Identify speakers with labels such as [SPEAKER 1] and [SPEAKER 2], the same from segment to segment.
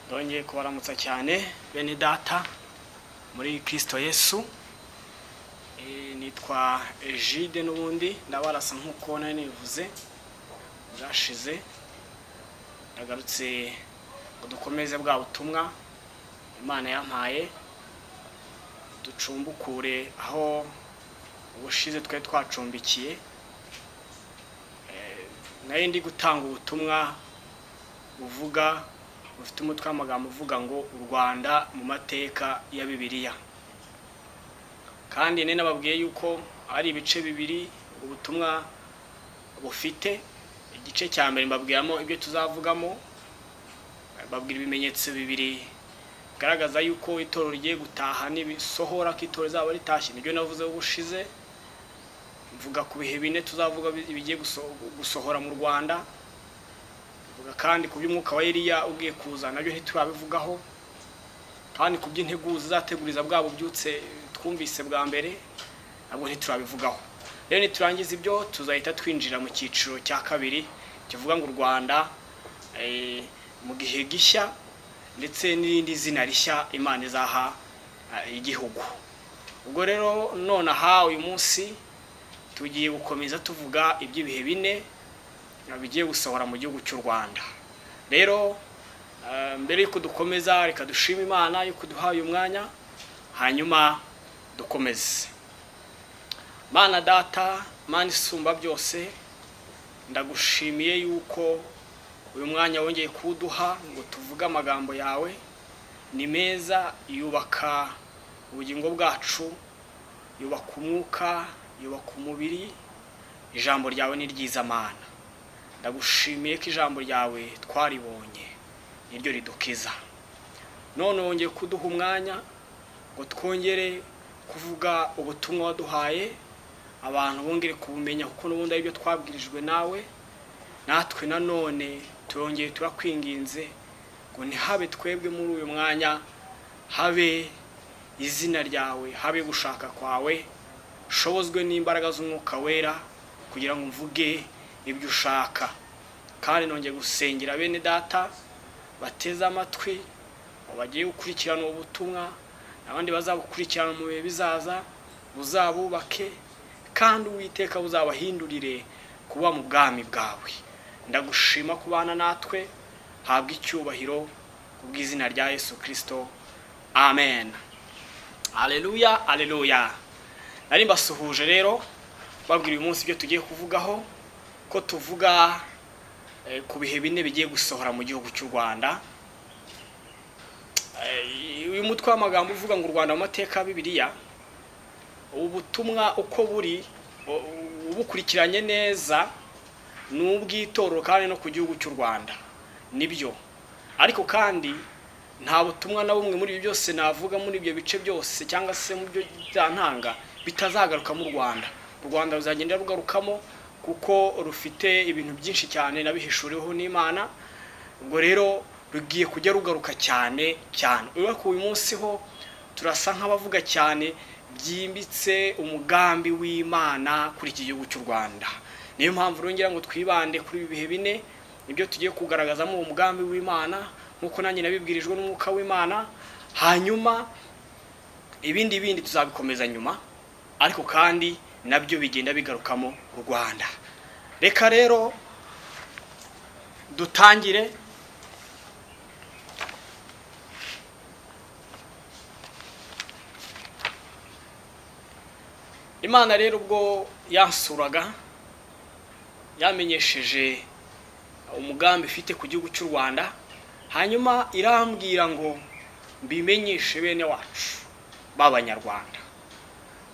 [SPEAKER 1] Ndongeye kubaramutsa cyane bene data muri Kristo Yesu. Nitwa Egide n'ubundi ndabarasa nkuko nari nivuze byashize. Ndagarutse ngo dukomeze bwa butumwa Imana yampaye ducumbukure aho ubushize twe twacumbikiye. Nari ndi gutanga ubutumwa buvuga ufite umutwe w'amagambo uvuga ngo u Rwanda mu mateka ya Bibiliya. Kandi nababwiye yuko ari ibice bibiri ubutumwa bufite. Igice cya mbere mbabwiramo ibyo tuzavugamo, babwira ibimenyetso bibiri garagaza yuko itorero rigiye gutaha n'ibisohora ko itorero zaba ritashye. Nibyo navuze ubushize, mvuga ku bihe bine tuzavuga bigiye gusohora mu Rwanda. Kandi ku by'umwuka wa Eliya ugiye kuza nabyo ntiturabivugaho, kandi ku by'integuza zateguriza bwabo byutse twumvise bwa mbere nabwo ntiturabivugaho. Rero niturangiza ibyo tuzahita twinjira mu cyiciro cya kabiri kivuga ngo u Rwanda mu gihe gishya ndetse n'irindi zina rishya Imana izaha igihugu. Ubwo rero none aha uyu munsi tugiye gukomeza tuvuga iby'ibihe bine bigiye gusohora mu gihugu cy'u Rwanda. Rero mbere yuko dukomeza reka dushima Imana yuko duhaye umwanya hanyuma dukomeze. Mana Data, Mana isumba byose, ndagushimiye yuko uyu mwanya wongeye kuduha ngo tuvuge amagambo yawe. Ni meza, yubaka ubugingo bwacu, yubaka umwuka, yubaka umubiri. Ijambo ryawe ni ryiza Mana. Ndagushimiye ko ijambo ryawe twaribonye niryo ridukiza. None wongeye kuduha umwanya ngo twongere kuvuga ubutumwa waduhaye, abantu bongere kubumenya kuko n'ubundi ari byo twabwirijwe nawe. Natwe nanone turongeye turakwinginze ngo ntihabe twebwe muri uyu mwanya, habe izina ryawe, habe gushaka kwawe. Shobozwe n'imbaraga z'umwuka wera kugira ngo mvuge ibyo ushaka. Kandi nongeye gusengera bene data bateze amatwi bagiye gukurikirana ubutumwa, abandi bazabukurikirana mu bihe bizaza, uzabubake kandi Uwiteka uzabahindurire kuba mu bwami bwawe. Ndagushima kubana natwe, habwa icyubahiro kubw'izina rya Yesu Kristo, amen. Haleluya, haleluya. Nari mbasuhuje rero babwira uyu munsi ibyo tugiye kuvugaho, ko tuvuga ku bihe bine bigiye gusohora mu gihugu cy'u Rwanda. Uyu mutwe w'amagambo uvuga ngo u Rwanda mu mateka ya Bibiliya, ubutumwa uko buri ubukurikiranye neza n'ubw'itorero kandi no ku gihugu cy'u Rwanda nibyo. Ariko kandi nta butumwa na bumwe muri ibi byose navuga muri ibyo bice byose cyangwa se mu byo byantanga bitazagaruka mu Rwanda. U Rwanda ruzagenda rugarukamo kuko rufite ibintu byinshi cyane nabihishuriweho n'Imana. Ubwo rero rugiye kujya rugaruka cyane cyane. Uyu munsi ho turasa nk'abavuga cyane byimbitse umugambi w'Imana kuri iki gihugu cy'u Rwanda. Niyo mpamvu rongera ngo twibande kuri ibi bihe bine ibyo tugiye kugaragazamo uwo mugambi w'Imana nkuko nanjye nabibwirijwe n'umwuka w'Imana. Hanyuma ibindi tuzabikomeza nyuma, ariko kandi nabyo bigenda bigarukamo u Rwanda. Reka rero dutangire. Imana rero ubwo yansuraga yamenyesheje umugambi ifite ku gihugu cy'u Rwanda, hanyuma irambwira ngo mbimenyeshe bene wacu b'Abanyarwanda.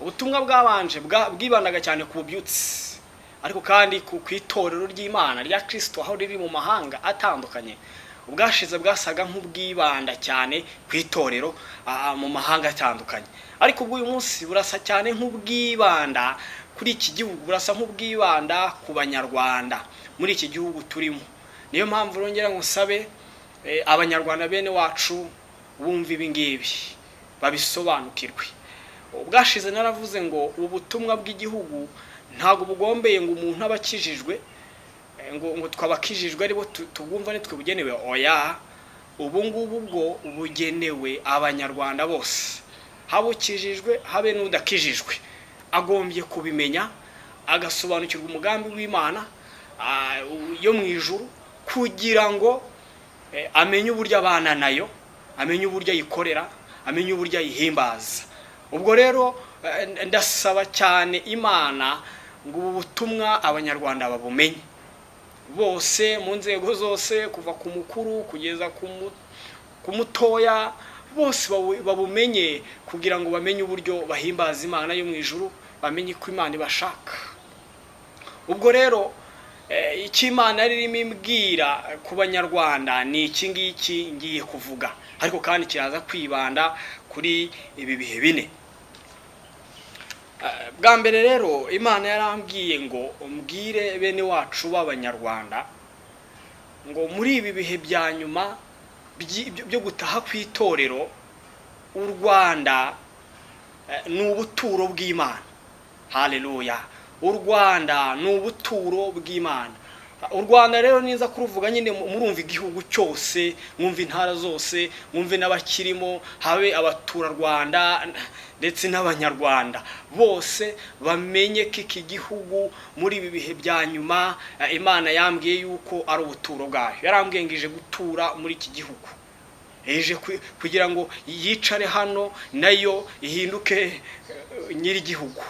[SPEAKER 1] Ubutumwa bwabanje bwibandaga cyane ku bubyutsi, ariko kandi ku itorero ry'Imana rya Kristo aho riri mu mahanga atandukanye. Ubwashize bwasaga nk'ubwibanda cyane ku itorero mu mahanga atandukanye, ariko ubwo uyu munsi burasa cyane nk'ubwibanda kuri iki gihugu, burasa nk'ubwibanda ku Banyarwanda muri iki gihugu turimo. Niyo mpamvu rongera ngo nsabe Abanyarwanda bene wacu bumva ibi ngibi babisobanukirwe. Ubwashize naravuze ngo ubutumwa bw'igihugu ntago bugombeye ngo umuntu abakijijwe ngo twabakijijwe aribo tubumva nitwe bugenewe. Oya, ubu ngubu bwo bugenewe abanyarwanda bose, haba ukijijwe habe n'udakijijwe, agombye kubimenya agasobanukirwa umugambi w'Imana yo mu ijuru, kugira ngo amenye uburyo abana nayo, amenye uburyo ayikorera, amenye uburyo ayihimbaza. Ubwo rero ndasaba cyane Imana ngo ubu butumwa abanyarwanda babumenye bose, mu nzego zose, kuva ku mukuru kugeza ku mutoya, bose babumenye, kugira ngo bamenye uburyo bahimbaza Imana yo mu ijuru, bamenye ko Imana ibashaka. Ubwo rero icyo Imana yarimo imbwira ku banyarwanda ni iki ngiki ngiye kuvuga, ariko kandi kiraza kwibanda kuri ibi bihe bine. Bwa mbere rero Imana yarambwiye ngo umbwire bene wacu b'abanyarwanda ngo muri ibi bihe bya nyuma byo gutaha kw'itorero, u Rwanda ni ubuturo bw'Imana. Haleluya! U Rwanda ni ubuturo bw'Imana. U Rwanda rero niza kuruvuga nyine murumva igihugu cyose, mwumva intara zose, mwumve n'abakirimo, habe abaturarwanda ndetse n'abanyarwanda bose bamenye ko iki gihugu muri ibi bihe bya nyuma Imana yambwiye yuko ari ubuturo bwayo. Yarambwiye ngo ije gutura muri iki gihugu, ije kugira ngo yicare hano nayo ihinduke nyiri igihugu,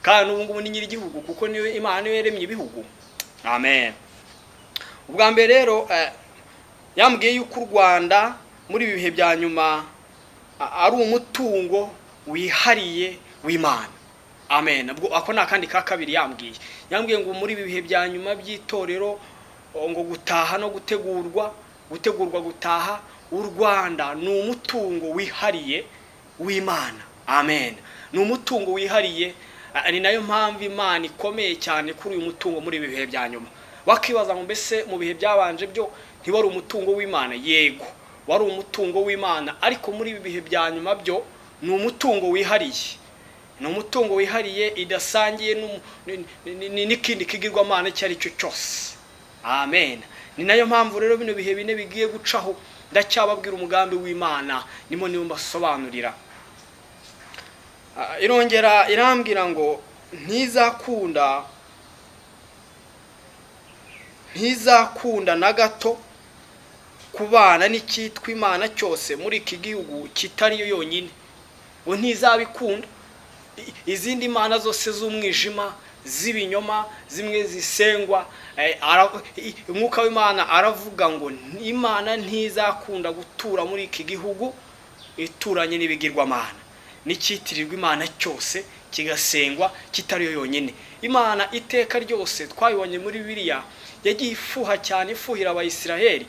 [SPEAKER 1] kandi ubu ngubu ni nyiri igihugu kuko niyo Imana niyo yaremye ibihugu. Amen. Ubwa mbere rero yambwiye yuko u Rwanda muri ibi bihe bya nyuma ari umutungo wihariye w'Imana. Amen. Ako nakandi ka kabiri yambwiye ngo muri ibi bihe bya nyuma by'itorero ngo gutaha no gutegurwa gutaha, u Rwanda ni umutungo wihariye w'Imana. Amen. Ni umutungo wihariye, ni nayo mpamvu Imana ikomeye cyane kuri uyu mutungo muri ibi bihe bya nyuma. Wakibaza ngo mbese mu bihe byabanje byo ntiwari umutungo w'Imana? Yego, wari umutungo w'Imana, ariko muri ibi bihe bya nyuma byo ni umutungo wihariye. Ni umutungo wihariye idasangiye n'ikindi kigirwamana icyo ari cyo cyose. Amen. Ni nayo mpamvu rero bino bihe bine bigiye gucaho ndacyababwira umugambi w'Imana, nimo mbasobanurira. Irongera irambwira ngo ntizakunda na gato kubana n'icyitwa Imana cyose muri iki gihugu kitari yo yonyine. Ngo ntizabikunda izindi mana zose z'umwijima, z'ibinyoma, zimwe zisengwa. Umwuka w'Imana aravuga ngo Imana ntizakunda gutura muri iki gihugu ituranye n'ibigirwamana, n'icyitirirwa Imana cyose kigasengwa kitari yo yonyine. Imana iteka ryose twayibonye muri Bibiliya yagiye ifuha cyane, ifuhira abayisiraheli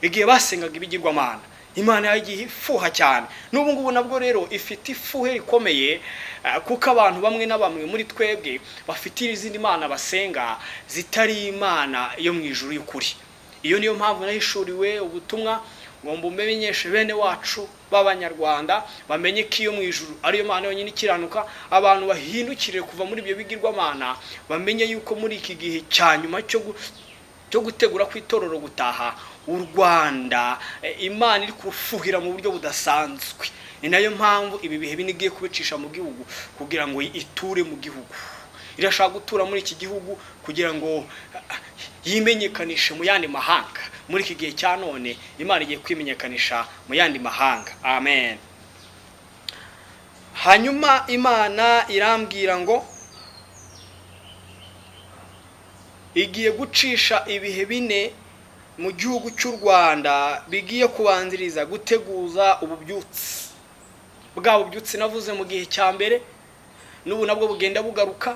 [SPEAKER 1] igihe basengaga ibigirwamana. Imana yagiye ifuha cyane, n'ubu ngubu nabwo rero ifite ifuhe rikomeye, kuko abantu bamwe na bamwe muri twebwe bafite izindi mana basenga zitari Imana yo mu ijuru y'ukuri. Iyo niyo mpamvu nahishuriwe ubutumwa ngo mbumenyeshe bene wacu b'abanyarwanda bamenye ko iyo mu ijuru ariyo Mana yonyine ikiranuka, abantu bahindukire kuva muri ibyo bigirwamana, bamenye yuko muri iki gihe cya nyuma cyo gutegura kw'itorero gutaha, u Rwanda Imana iri kurufuhira mu buryo budasanzwe. Ni nayo mpamvu ibi bihe binigiye kubicisha mu gihugu kugira ngo iture mu gihugu. Irashaka gutura muri iki gihugu kugira ngo yimenyekanishe mu yandi mahanga. Muri iki gihe cya none Imana igiye kwimenyekanisha mu yandi mahanga. Amen. Hanyuma Imana irambwira ngo igiye gucisha ibihe bine mu gihugu cy'u Rwanda bigiye kubanziriza guteguza ububyutsi. Bwa bubyutsi navuze mu gihe cya mbere n'ubu nabwo bugenda bugaruka.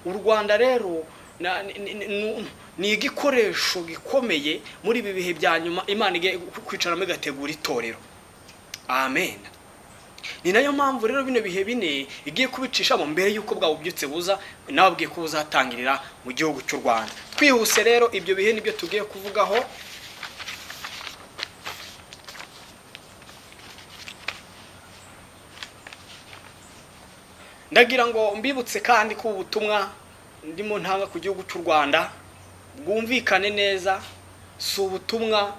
[SPEAKER 1] U Rwanda rero ni igikoresho gikomeye muri ibi bihe bya nyuma Imana igiye kwicaramo igategura itorero. Amen. Ni nayo mpamvu rero bino bihe bine igiye kubicishamo mbere yuko bwa bubyutse buza, nababwiye ko buzatangirira mu gihugu cy'u Rwanda. Twihuse rero ibyo bihe nibyo tugiye kuvugaho. Ndagira ngo mbibutse kandi ko ubutumwa ndimo ntanga ku gihugu cy'u Rwanda bwumvikane neza, si ubutumwa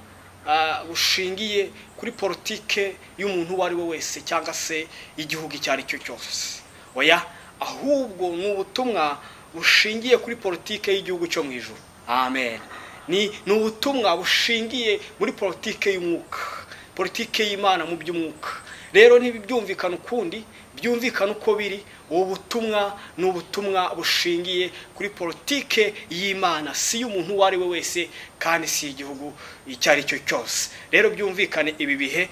[SPEAKER 1] bushingiye kuri politike y'umuntu uwo ari we wese cyangwa se igihugu icyo ari cyo cyose. Oya, ahubwo ni ubutumwa bushingiye kuri politike y'igihugu cyo mu ijuru. Amen. Ni ubutumwa bushingiye muri politike y'umwuka, politike y'Imana mu by'umwuka. Rero ntibyumvikana ukundi, byumvikana uko biri. Ubu butumwa ni ubutumwa bushingiye kuri politike y'Imana, si y'umuntu uwo ari we wese kandi si igihugu icyo ari cyo cyose. Rero byumvikane ibi bihe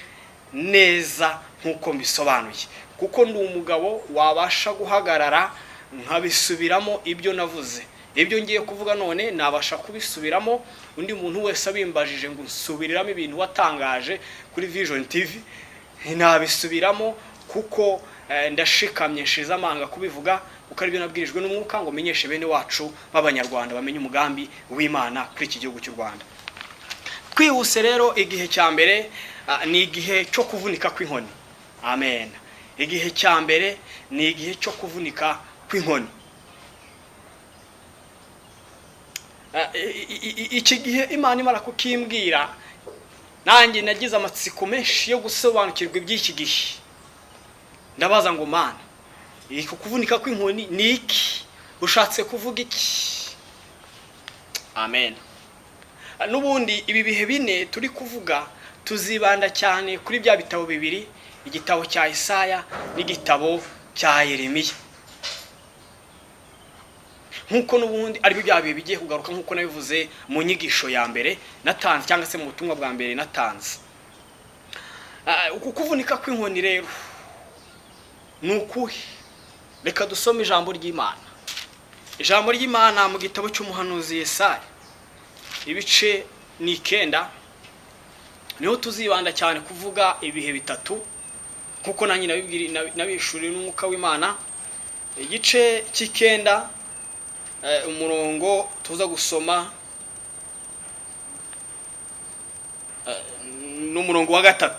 [SPEAKER 1] neza nk'uko mbisobanuye, kuko ndi umugabo wabasha guhagarara nkabisubiramo ibyo navuze. Ibyo ngiye kuvuga none nabasha kubisubiramo, undi muntu wese abimbajije ngo nsubiriramo ibintu watangaje kuri Vision TV nabisubiramo, kuko ndashikamye nshize amanga kubivuga, kuko ari byo nabwirijwe n'umwuka ngo menyeshe bene wacu b'Abanyarwanda bamenye umugambi w'Imana kuri iki gihugu cy'u Rwanda. Twihuse rero, igihe cya mbere ni igihe cyo kuvunika kw'inkoni. Amen. Igihe cya mbere ni igihe cyo kuvunika kw'inkoni. Iki gihe Imana imara kukimbwira, nanjye nagize amatsiko menshi yo gusobanukirwa iby'iki gihe. Ndabaza ngo Mana, iki kuvunika kw'inkoni ni iki? Ushatse kuvuga iki? Amen. N'ubundi ibi bihe bine turi kuvuga tuzibanda cyane kuri bya bitabo bibiri, igitabo cya Isaya n'igitabo cya Yeremiya. Nkuko n'ubundi ari byo bihe bigiye kugaruka, nkuko nabivuze mu nyigisho ya mbere natanze cyangwa se mu butumwa bwa mbere natanze. Uku kuvunika kw'inkoni rero ni ukuhe? Reka dusome ijambo ry'Imana. Ijambo ry'Imana mu gitabo cy'umuhanuzi Yesaya, ibice ni 9, niho tuzibanda cyane kuvuga ibihe bitatu, kuko nanjye nabishuriye n'umwuka w'Imana. Igice cy'ikenda, umurongo tuza gusoma n'umurongo wa 3.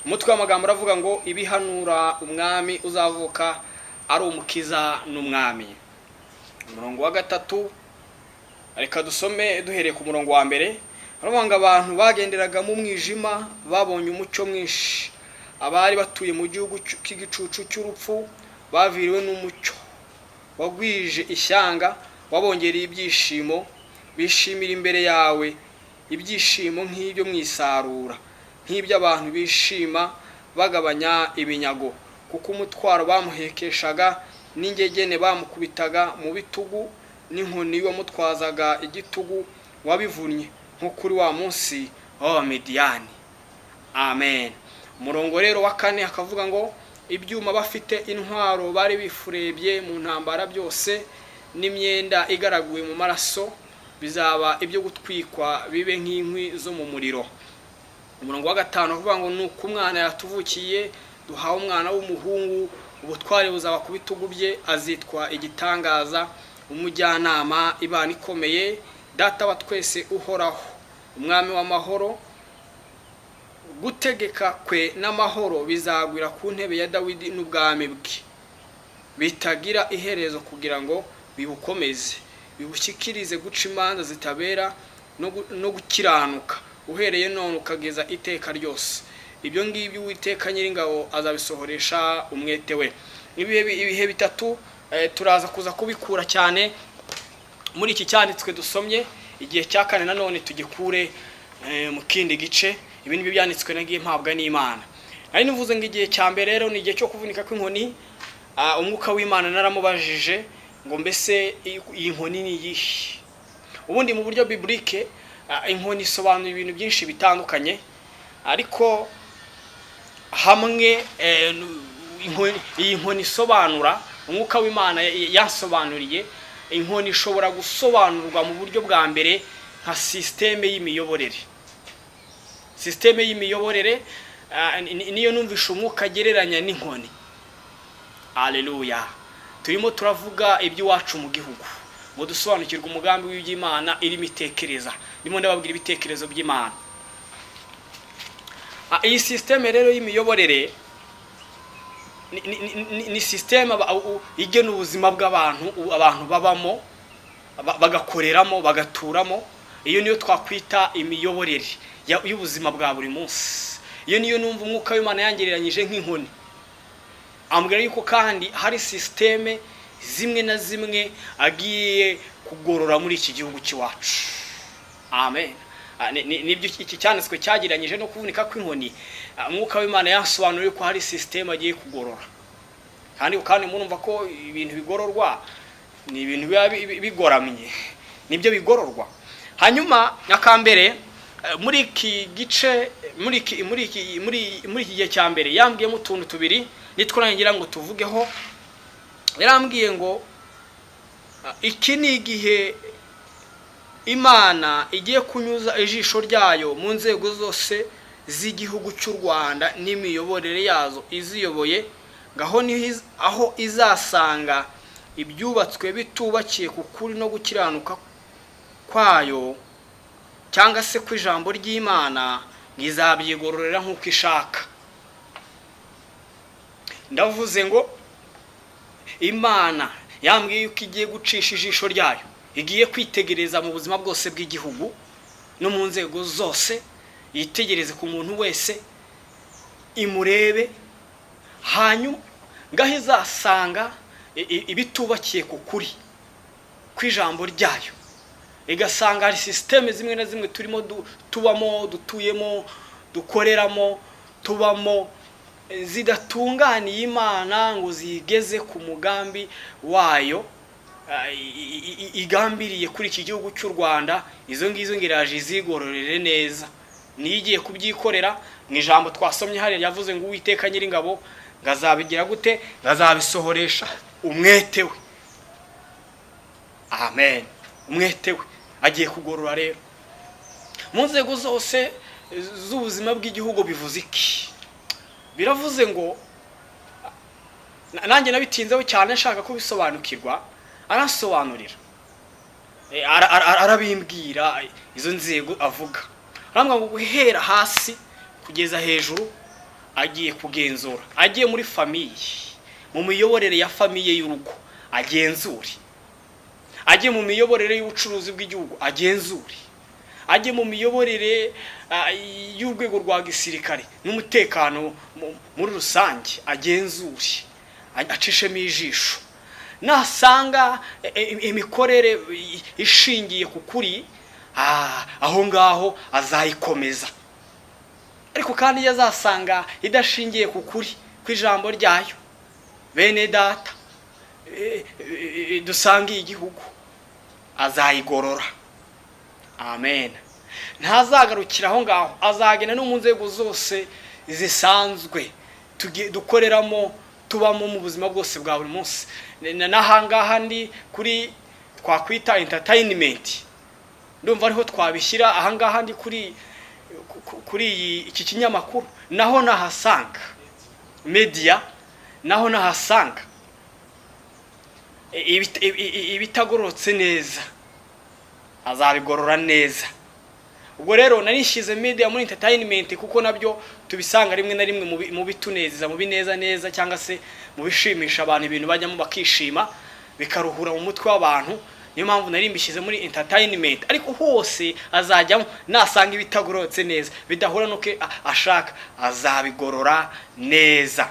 [SPEAKER 1] Umutwe w'amagambo uravuga ngo ibihanura umwami uzavuka ari umukiza n'umwami. Umurongo wa 3, reka dusome duhereye ku murongo wa mbere. Aravuga ngo abantu bagenderaga mu mwijima babonye umucyo mwinshi, abari batuye mu gihugu cy'igicucu cy'urupfu baviriwe n'umucyo. Wagwije ishyanga, wabongereye ibyishimo, bishimira imbere yawe ibyishimo nk'ibyo mwisarura, nk'ibyo abantu bishima bagabanya ibinyago, kuko umutwaro bamuhekeshaga n'ingegene bamukubitaga mu bitugu, n'inkoni wamutwazaga igitugu wabivunnye nko kuri wa munsi w'Abamediyani. Amen. Umurongo rero wa 4 akavuga ngo ibyuma bafite intwaro bari bifurebye mu ntambara byose, n'imyenda igaraguye mu maraso bizaba ibyo gutwikwa bibe nk'inkwi zo mu muriro. Umurongo wa 5 avuga ngo nuko umwana yatuvukiye, duhawe umwana w'umuhungu, ubutware buzaba ku bitugu bye, azitwa igitangaza, umujyanama, Imana ikomeye, data wa twese uhoraho, umwami w'amahoro. Gutegeka kwe n'amahoro bizagwira ku ntebe ya Dawidi n'ubwami bwe, bitagira iherezo, kugira ngo bibukomeze, bibushyikirize guca imanza zitabera no gukiranuka, uhereye none ukageza iteka ryose. Ibyo ngibyo Uwiteka Nyiringabo azabisohoresha umwete we. Ibihe bitatu turaza kuza kubikura cyane muri iki cyanditswe dusomye. Igihe cya 4 nanone tugikure mu kindi gice. Ibi ni byanditswe nagiye mpabwa n'Imana. Ari nivuze ngo igihe cya mbere rero ni igihe cyo kuvunika kw'inkoni. Umwuka w'Imana naramubajije ngo mbese iyi nkoni ni iyihe? Ubundi mu buryo biblique inkoni isobanura ibintu byinshi bitandukanye, ariko hamwe iyi nkoni isobanura, umwuka w'Imana yasobanuriye, inkoni ishobora gusobanurwa mu buryo bwa mbere nka systeme y'imiyoborere. Systeme y'imiyoborere niyo numvisha umwuka agereranya n'inkoni. Haleluya. Turimo turavuga iby'iwacu mu gihugu, ngo dusobanukirwe umugambi w'iby'Imana irimo itekereza. Ndimo ndababwira ibitekerezo by'Imana. Iyi systeme rero y'imiyoborere ni systeme igena ubuzima bw'abantu, abantu babamo, bagakoreramo, bagaturamo, iyo niyo twakwita imiyoborere y'ubuzima bwa buri munsi. Iyo niyo numva umwuka w'Imana yangereranyije nk'inkoni, ambwira yuko kandi hari systeme zimwe na zimwe agiye kugorora muri iki gihugu cy'iwacu. Amen. Nibyo iki cyanditswe cyagereranyije no kuvunika kw'inkoni. Umwuka w'Imana yasobanuriye ko hari systeme agiye kugorora, kandi murumva ko ibintu bigororwa ni ibintu bigoramye, nibyo bigororwa. Hanyuma akambere muri iki gice muri iki gihe cya mbere yambwiyemo utuntu tubiri nitwo nangira ngo tuvugeho. Yarambwiye ngo iki ni igihe Imana igiye kunyuza ijisho ryayo mu nzego zose z'igihugu cy'u Rwanda n'imiyoborere yazo iziyoboye, ngaho aho izasanga ibyubatswe bitubakiye ku kuri no gukiranuka kwayo cyangwa se ku ijambo ry'Imana, ngizabyigororera nk'uko ishaka. Ndavuze ngo Imana yambwiye yuko igiye gucisha ijisho ryayo, igiye kwitegereza mu buzima bwose bw'igihugu no mu nzego zose, yitegereze ku muntu wese, imurebe, hanyuma ngaho izasanga ibitubakiye ku kuri kw'ijambo ryayo, igasanga hari systeme zimwe na zimwe turimo tubamo, dutuyemo, dukoreramo, tubamo zidatunganiye Imana ngo zigeze ku mugambi wayo igambiriye kuri iki gihugu cy'u Rwanda. Izo ngizo ngiraje izigororere neza, nigiye kubyikorera. Mu ijambo twasomye hari yavuze ngo Uwiteka Nyiringabo ngazabigira gute, ngazabisohoresha umwete we. Amen. Umwete we agiye kugorora rero mu nzego zose z'ubuzima bw'igihugu. Bivuze iki? Biravuze ngo nanjye nabitinzeho cyane nshaka kubisobanukirwa, arasobanurira, arabimbwira izo nzego avuga. Arambwa ngo guhera hasi kugeza hejuru agiye kugenzura, agiye muri famiye, mu miyoborere ya famiye y'urugo agenzure, agiye mu miyoborere y'ubucuruzi bw'igihugu agenzure, agiye mu miyoborere y'urwego rwa gisirikare n'umutekano muri rusange agenzure, acishemo ijisho. Nasanga imikorere ishingiye ku kuri, aho ngaho azayikomeza. Ariko kandi yazasanga idashingiye ku kuri kw'ijambo ryayo, bene data dusangiye igihugu, azayigorora. Amen. Ntazagarukira aho ngaho, azagena no mu nzego zose zisanzwe dukoreramo, tubamo mu buzima bwose bwa buri munsi. Nahangaha ndi kuri twakwita entertainment, ndumva ariho twabishyira. Ahangaha ndi kuri iki kinyamakuru, naho nahasanga media, naho nahasanga ibitagororotse neza, azabigorora neza. Ubwo rero narishize media muri entertainment kuko nabyo tubisanga rimwe na rimwe mu bituneza, mu bineza neza, cyangwa se mu bishimisha abantu, ibintu bajyamo bakishima bikaruhura mu mutwe w'abantu. Niyo mpamvu narimbishyize muri entertainment. Ariko hose azajyamo nasanga ibitagororotse neza, bidahura nuko ashaka, azabigorora neza.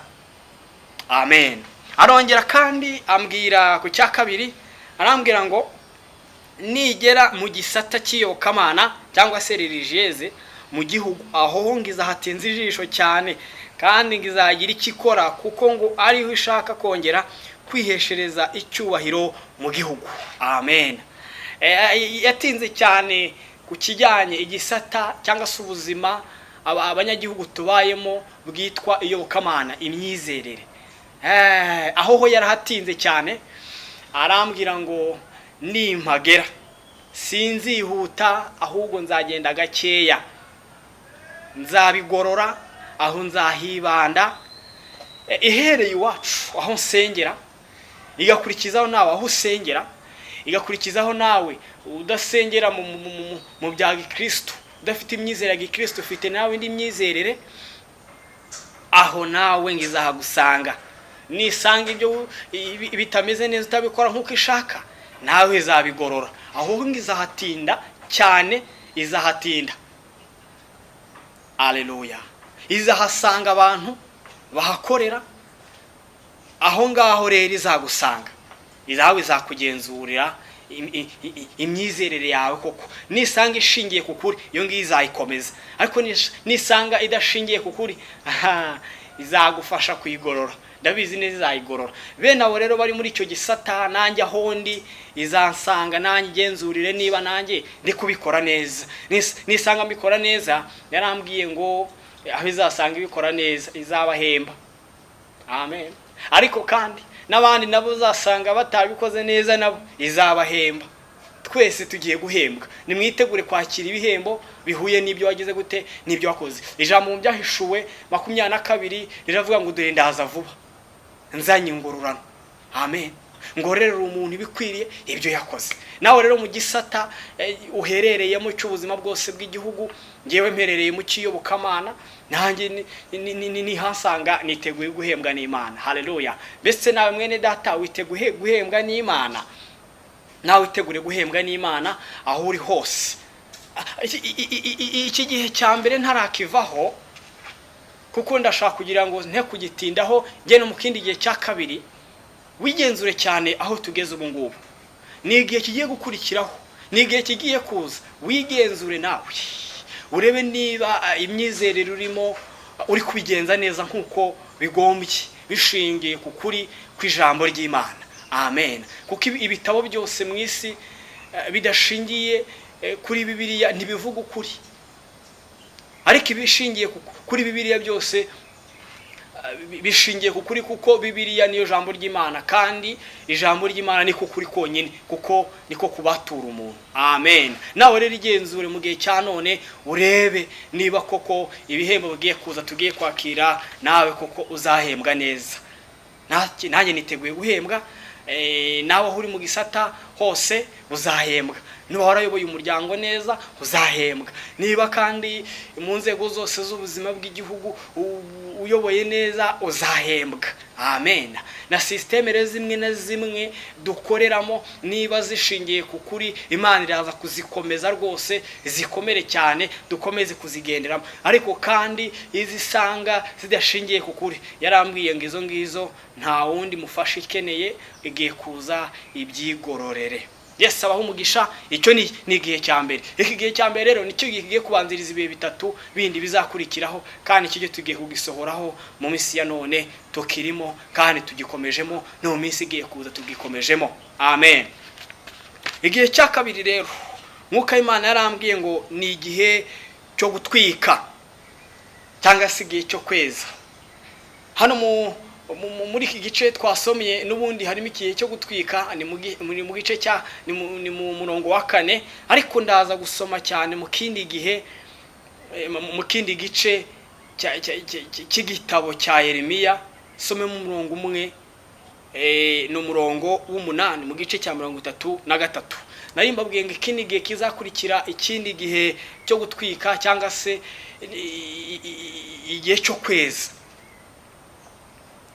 [SPEAKER 1] Amen. Arongera kandi ambwira ku cya kabiri, arambwira ngo nigera mu gisata cy'iyobokamana cyangwa se religieuse mu gihugu, aho ngizahatinze ijisho cyane, kandi ngizagira ikikora, kuko ngo ariho ishaka kongera kwiheshereza icyubahiro mu gihugu. Amen. Yatinze cyane ku kijyanye igisata cyangwa se ubuzima abanyagihugu tubayemo bwitwa iyobokamana, imyizerere. Aho ho yarahatinze cyane. Arambwira ngo nimpagera sinzihuta, ahubwo nzagenda gakeya, nzabigorora aho nzahibanda, ihereye iwacu aho nsengera, igakurikizaho nawe aho usengera, igakurikizaho nawe udasengera mu bya gikristo, udafite imyizerere ya gikristo, ufite nawe indi myizerere, aho nawe ngizahagusanga. Nisanga ibyo bitameze neza, utabikora nk'uko ishaka, nawe izabigorora. Aho ngizahatinda cyane izahatinda. Haleluya. Izahasanga abantu bahakorera, aho ngaho rero izagusanga, izawe izakugenzurira imyizerere yawe koko. Nisanga ishingiye ku kuri, iyo ngiyo izayikomeza. Ariko nisanga idashingiye ku kuri, izagufasha kuyigorora. Ndabizi neza izayigorora. Bene abo rero bari muri icyo gisata, nanjye ahondi izansanga, nanjye igenzurire niba nanjye ndi kubikora neza. Nisanga mbikora neza, yarambwiye ngo aho izasanga ibikora neza izabahemba. Amen. Ariko kandi n'abandi nabo uzasanga batabikoze neza nabo izabahemba. Twese tugiye guhembwa. Nimwitegure kwakira ibihembo bihuye n'ibyo wagize gute n'ibyo wakoze. Ijambo mu Byahishuwe 22 riravuga ngo dore ndaza vuba, nzanye ingororano. Amen. Ngororera umuntu ibikwiriye ibyo yakoze. Nawe rero mu gisata uherereyemo cy'ubuzima bwose bw'igihugu, ngewe mperereye mu kiyobokamana, nanjye ni hasanga niteguye guhembwa n'Imana. Haleluya. Mbese nawe mwene data witeguye guhembwa n'Imana? Nawe utegure guhembwa n'Imana aho uri hose. Iki gihe cya mbere ntarakivaho kuko ndashaka kugira ngo nte kugitindaho, nge no mu kindi gihe cya kabiri. Wigenzure cyane aho tugeze ubu ngubu. Ni igihe kigiye gukurikiraho, ni igihe kigiye kuza. Wigenzure nawe urebe niba imyizerere urimo uri kubigenza neza nkuko bigombye, bishingiye ku kuri kw'ijambo ry'Imana. Amen. Kuko ibitabo byose mu isi bidashingiye kuri Bibiliya ntibivuga ukuri. Ariko ibishingiye kuri Bibiliya byose bishingiye ku kuri, kuko Bibiliya niyo jambo ry'Imana, kandi ijambo ry'Imana niko kuri konyine, kuko niko kubatura umuntu. Amen. Nawe rero igenzure mu gihe cya none, urebe niba koko ibihembo bigiye kuza tugiye kwakira nawe koko uzahembwa neza. Nanjye niteguye guhembwa. Nawe aho uri mu gisata hose uzahembwa. Niba warayoboye umuryango neza uzahembwa. Niba kandi mu nzego zose z'ubuzima bw'igihugu uyoboye neza uzahembwa. Amen. Na systeme zimwe na zimwe dukoreramo niba zishingiye ku kuri, Imana iraza kuzikomeza rwose, zikomere cyane, dukomeze kuzigenderamo. Ariko kandi izisanga zidashingiye ku kuri, yarambwiye ngo izo ngizo nta wundi mufasha ikeneye, igiye kuza ibyigororere. Yes, abaho umugisha. Icyo ni igihe cya mbere. Iki gihe cya mbere rero nicyo giye kubanziriza ibihe bitatu bindi bizakurikiraho, kandi ikijye tugiye kugisohoraho mu minsi ya none tukirimo, kandi tugikomejemo no mu minsi igiye kuza tugikomejemo. Amen. Igihe cya kabiri rero nk'uko Imana yarambwiye ngo ni igihe cyo gutwika cyangwa se igihe cyo kweza. Hano muri iki gice twasomye n'ubundi harimo igihe cyo gutwika, ni mu gice cya ni mu murongo wa 4, ariko ndaza gusoma cyane mu kindi gihe, mu kindi gice cy'igitabo cya Yeremiya. Some mu murongo umwe, no murongo w'8 mu gice cya 33. Nari mbabwiye ngo ikindi gihe kizakurikira ikindi gihe cyo gutwika cyangwa se igihe cyo kweza.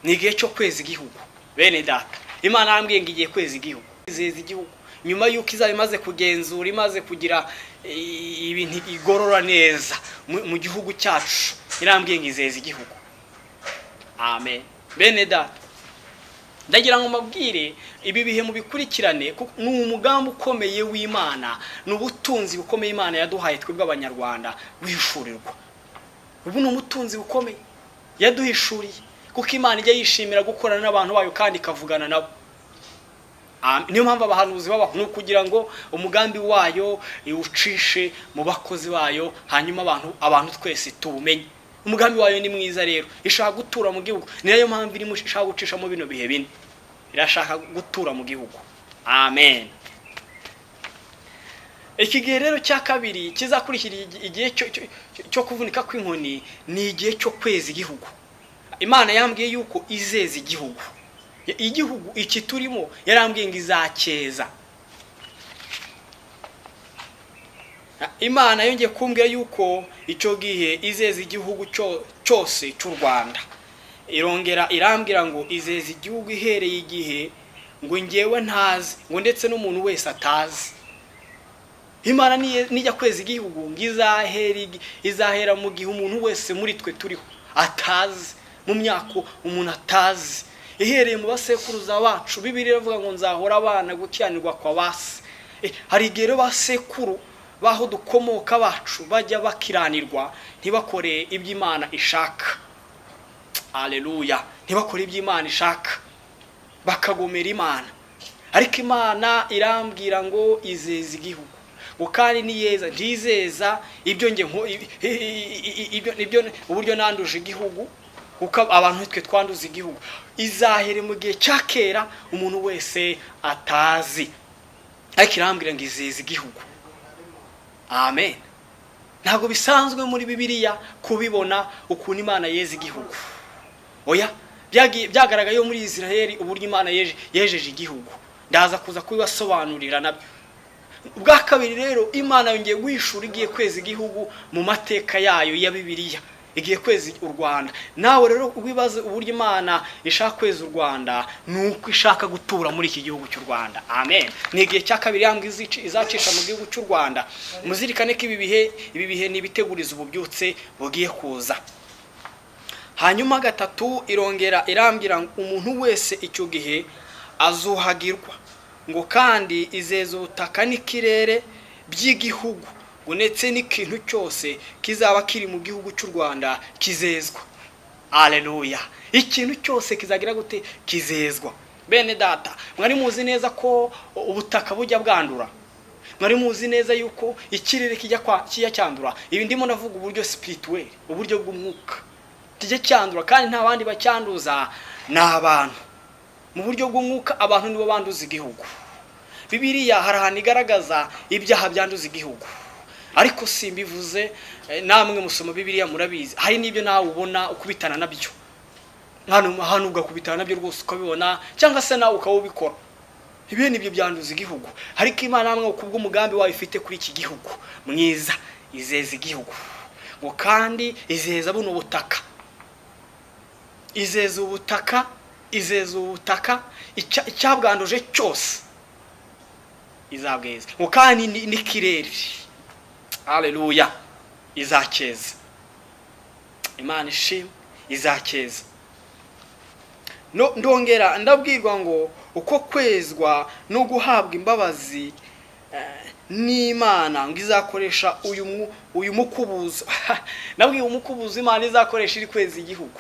[SPEAKER 1] Ni igihe cyo kweza igihugu. Bene data, Imana arambwiye ngo igiye kweza igihugu, izeza igihugu nyuma yuko izaba imaze kugenzura, imaze kugira ibintu igorora neza mu gihugu cyacu. Irambwiye ngo izeza igihugu. Amen. Bene data, ndagira ngo mabwire ibi bihe mu bikurikirane, ni umugambi ukomeye w'Imana, n'ubutunzi bukomeye Imana yaduhaye twebwe abanyarwanda wishurirwa. Ubu ni umutunzi bukomeye yaduhishuriye, kuko Imana ijya yishimira gukorana n'abantu bayo kandi ikavugana nabo. Niyo mpamvu abahanuzi babaho, ni kugira ngo umugambi wayo iwucishe mu bakozi bayo, hanyuma abantu twese tubumenye. Umugambi wayo ni mwiza rero, ishaka gutura mu gihugu. Niyo mpamvu irimo ishaka gucishamo bino bihe bine, irashaka gutura mu gihugu. Amen. Iki gihe rero cya kabiri kizakurikira igihe cyo kuvunika kw'inkoni, ni igihe cyo kweza igihugu. Imana yambwiye yuko izeza igihugu. Igihugu iki turimo yarambwiye ngo izacyeza. Imana yongeye kumbwira yuko icyo gihe izeza igihugu cyose cy'u Rwanda. Irongera irambwira ngo izeza igihugu ihereye igihe ngo ngewe ntazi, ngo ndetse n'umuntu wese atazi. Imana nijya kweza igihugu ngo izahera mu gihe umuntu wese muri twe turiho atazi, mu myaka umuntu atazi, ihereye mu basekuruza bacu. Bibiliya iravuga ngo nzahora abana gukiranirwa kwa base. Hari igihe rero basekuru baho dukomoka bacu bajya bakiranirwa, ntibakore iby'Imana ishaka. Haleluya. Ntibakore iby'Imana ishaka, bakagomera Imana. Ariko Imana irambwira ngo izeza igihugu, ngo kandi niyeza ntizeza ibyo ibyo uburyo nanduje igihugu, kuko abantu twe twanduza igihugu. Izahere mu gihe cya kera umuntu wese atazi, ariko irambwira ngo izeza igihugu. Amen. Ntabwo bisanzwe muri Bibiliya kubibona ukuntu Imana yeza igihugu. Oya, byagaragaye muri Israeli uburyo Imana yejeje igihugu. Ndaza kuza kubibasobanurira nabyo. Ubwa kabiri rero, Imana yongeye guhishura igiye kweza igihugu mu mateka yayo ya Bibiliya, igiye kweza u Rwanda. Nawe rero wibaze uburyo Imana ishaka kweza u Rwanda, nuko ishaka gutura muri iki gihugu cy'u Rwanda. Amen. Ni igihe cya kabiri yambwe izacisha mu gihugu cy'u Rwanda. Muzirikane ko ibi bihe ni ibiteguriza ububyutse bugiye kuza. Hanyuma gatatu irongera irambira umuntu wese icyo gihe azuhagirwa, ngo kandi izeza ubutaka n'ikirere by'igihugu, ngo ndetse n'ikintu cyose kizaba kiri mu gihugu cy'u Rwanda kizezwa. Haleluya. Ikintu cyose kizagira gute? Kizezwa. Bene data, mwari muzi neza ko ubutaka bujya bwandura? Mwari muzi neza yuko ikirere kijya cyandura? Ibi ndimo navuga uburyo spirituel, uburyo bw'umwuka kijya cyandura, kandi nta bandi bacyanduza n'abantu. Mu buryo bw'umwuka abantu nibo banduza igihugu. Bibiliya hari ahantu igaragaza ibyaha byanduza igihugu, ariko simbivuze, namwe musoma Bibiliya murabizi. Hari n'ibyo nawe ubona ukubitana nabyo, hano ugakubitana nabyo rwose ukabibona, cyangwa se nawe ukawubikora. Ibi nibyo byanduza igihugu. Ariko Imana namwe kubw'umugambi wayo ifite kuri iki gihugu mwiza, izeza igihugu, ngo kandi izeza buno butaka. Izeza ubutaka, izeza ubutaka, icyabwanduje cyose izabweza, ngo kandi n'ikirere. Haleluya. Izakeza. Imana ishimwe, izakeza. Ndongera ndabwirwa ngo uko kwezwa no guhabwa imbabazi n'Imana ngo izakoresha uyu mukubuzo. Nabwiye umukubuzo Imana izakoresha iri kweza igihugu,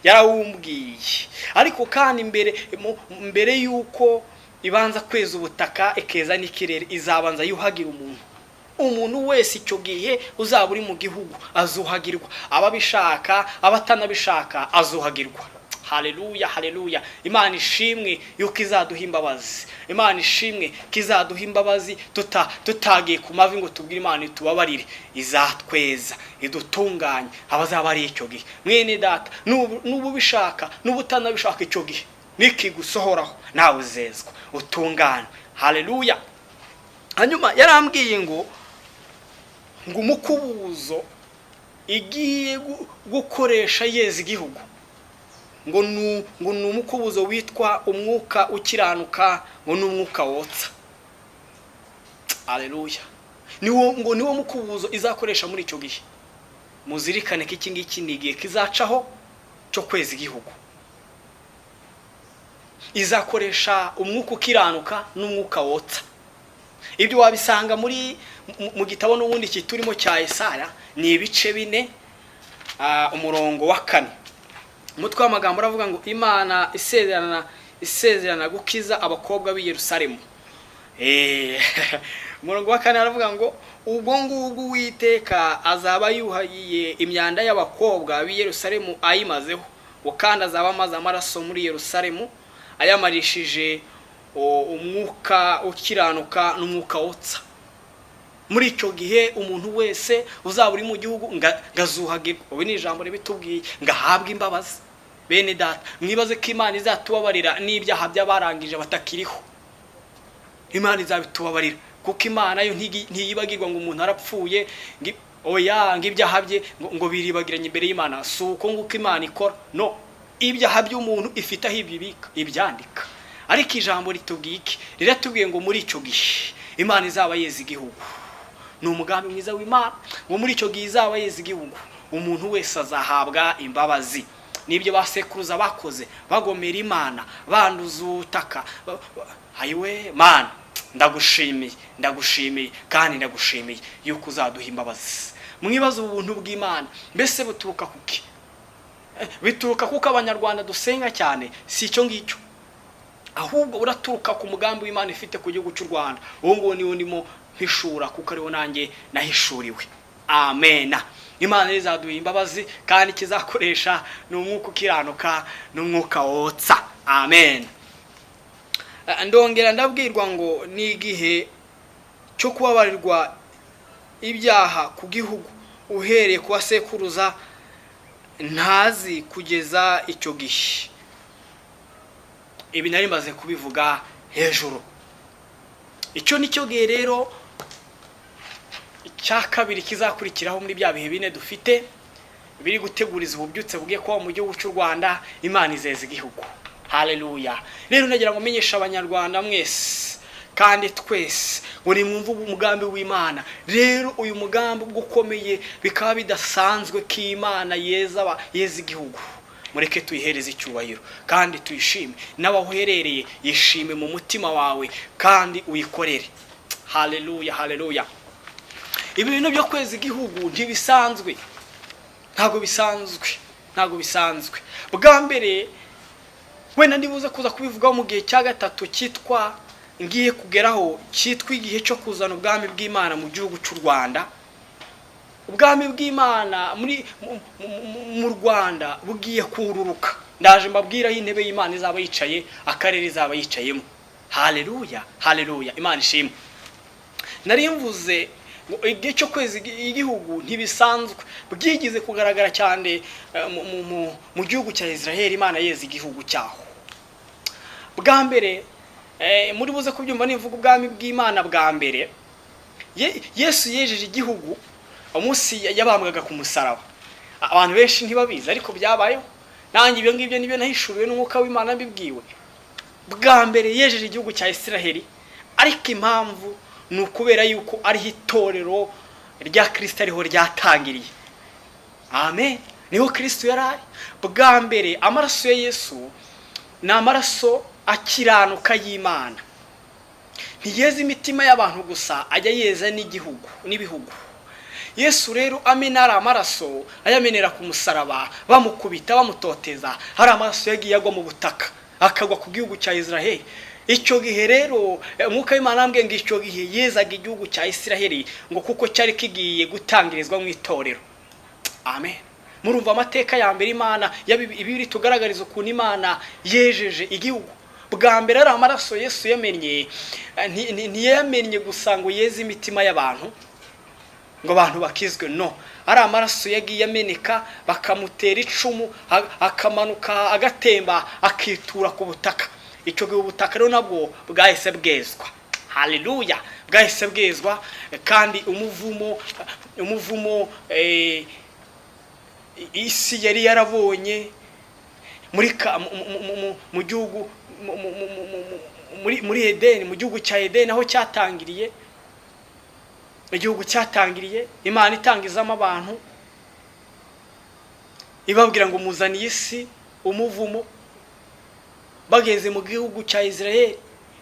[SPEAKER 1] yarawumbwiye. Ariko kandi mbere yuko ibanza kweza ubutaka ikeza n'ikirere, izabanza yuhagira umuntu wese icyo gihe uzaba uri mu gihugu azuhagirwa, ababishaka abatanabishaka azuhagirwa. Haleluya, haleluya. Imana ishimwe yuko izaduha imbabazi. Imana ishimwe kizaduha imbabazi tutagiye ku mavi ngo tubwire Imana itubabarire. Izatweza, idutunganye abazaba ari icyo gihe. Mwene data, nubu bishaka n'ubutanabishaka icyo gihe nikigusohoraho, nawe uzezwa utungane. Haleluya. Hanyuma yarambwiye ngo umukubuzo igiye gukoresha yeza igihugu, ngo ni umukubuzo witwa umwuka ukiranuka, ngo ni umwuka wotsa. Haleluya. Niwo mukubuzo izakoresha muri icyo gihe. Muzirikane ko iki ngiki ni igihe kizacaho cyo kweza igihugu. Izakoresha umwuka ukiranuka n'umwuka wotsa. Ibyo wabisanga mu gitabo n'ubundi kiturimo cya Yesaya, ni ibice 4 umurongo wa 4. Umutwe w'amagambo uravuga ngo Imana isezerana gukiza abakobwa b'i Yerusalemu. Umurongo wa 4 aravuga ngo ubwo ngubwo Uwiteka azaba yuhayiye imyanda y'abakobwa b'i Yerusalemu ayimazeho, kandi azaba amaze amaraso muri Yerusalemu ayamarishije umwuka ukiranuka n'umwuka wotsa. Muri icyo gihe umuntu wese uzaba uri mu gihugu ngazuhagirwa. Ubu ni ijambo ribitubwiye, ngahabwa imbabazi. Bene data, mwibaze ko Imana izatubabarira n'ibyaha by'abarangije batakiriho. Imana izabitubabarira kuko Imana yo ntiyibagirwa ngo umuntu arapfuye oya ngibyaha bye ngo biribagiranye imbere y'Imana. Suko nguko Imana ikora. No, ibyaha by'umuntu ifite aho ibyandika. Ariko ijambo ritubwiye iki? Riratubwiye ngo muri icyo gihe Imana izaba yeza igihugu. ni umugambi mwiza w'Imana ngo muri icyo gihe izaba yeze igihugu umuntu wese azahabwa imbabazi. Nibyo basekuruza bakoze, bagomera Imana, banduza ubutaka. Hayiwe Mana, ndagushimiye kandi ndagushimiye yuko uzaduha imbabazi. Mwibaza ubuntu bw'Imana mbese buturuka kuki? Bituruka kuko abanyarwanda dusenga cyane? Si icyo ngicyo, ahubwo uraturuka ku mugambi w'Imana ifite ku gihugu cy'u Rwanda. Uwo nguwo niwo ndimo mpishura kuko ariwo nanjye nahishuriwe. Amena. Imana izaduha imbabazi kandi kizakoresha n'umwuka ukiranuka n'umwuka wotsa. Amen. Ndongera ndabwirwa ngo ni igihe cyo kubabarirwa ibyaha ku gihugu uhereye ku basekuruza ntazi kugeza icyo gihe. Ibi nari maze kubivuga hejuru. Icyo nicyo gihe rero icya kabiri kizakurikiraho muri bya bihe bine dufite biri guteguriza ububyutse bugiye kuba mu gihugu cy'u Rwanda. Imana izeza igihugu. Haleluya. Rero nagira ngo menyesha abanyarwanda mwese kandi twese ngo nimwumve umugambi w'Imana. Rero uyu mugambi ukomeye bikaba bidasanzwe k'Imana yeza igihugu. Mureke tuyihereze icyubahiro kandi tuyishime. N'abaherereye yishime mu mutima wawe kandi uyikorere. Haleluya, haleluya. Ibi bintu byo kweza igihugu ntibisanzwe, ntago bisanzwe. Bwa mbere wenda ndibuze kuza kubivugaho mu gihe cya gatatu cyitwa ngiye kugeraho, cyitwa igihe cyo kuzana ubwami bw'Imana mu gihugu cy'u Rwanda. Ubwami bw'Imana mu Rwanda bugiye kururuka. Ndaje mbabwira intebe y'Imana izaba yicaye, akarere izaba yicayemo. Haleluya, haleluya. Imana ishimwe. Nari mvuze igihe cyo kweza igihugu ntibisanzwe, bwigize kugaragara cyane mu gihugu cya Israel. Imana yeza igihugu cyaho. Bwa mbere muri buze kubyumva nivuga ubwami bw'Imana. Bwa mbere Yesu yejeje igihugu umunsi yabambwaga ku musaraba. Abantu benshi ntibabizi ariko byabayeho. Nanjye ibyo ngibyo nibyo nahishuriwe n'umwuka w'Imana mbibwiwe. Bwa mbere yejeje igihugu cya Israel, ariko impamvu ni ukubera yuko ariho itorero rya Kristo ariho ryatangiriye. Amen. Niho Kristo yari ari. Bwa mbere amaraso ya Yesu ni amaraso akiranuka y'Imana. Ntiyeza imitima y'abantu gusa, ajya yeza n'igihugu n'ibihugu. Yesu rero amenara amaraso, ayamenera ku musaraba, bamukubita bamutoteza. Hari amaraso yagiye agwa mu butaka akagwa ku gihugu cya Israel. Icyo gihe rero umwuka w'Imana ambwiye ngo icyo gihe yezaga igihugu cya Israel ngo kuko cyari kigiye gutangirizwa mu itorero. Amen. Murumva amateka ya mbere Imana ibiri tugaragariza ukuntu Imana yejeje igihugu. Bwa mbere ari amaraso Yesu yamennye, ntiyamennye gusa ngo yeze imitima y'abantu ngo abantu bakizwe, no. Ari amaraso yagiye ameneka, bakamutera icumu, akamanuka agatemba akitura ku butaka. Icyo gihe ubutaka rero nabwo bwahise bwezwa. Haleluya. Bwahise bwezwa kandi umuvumo isi yari yarabonye mu gihugu muri Edeni, mu gihugu cya Edeni aho cyatangiriye. Igihugu cyatangiriye Imana itangizamo abantu, ibabwira ngo muzaniye isi umuvumo. Bageze mu gihugu cya Israel,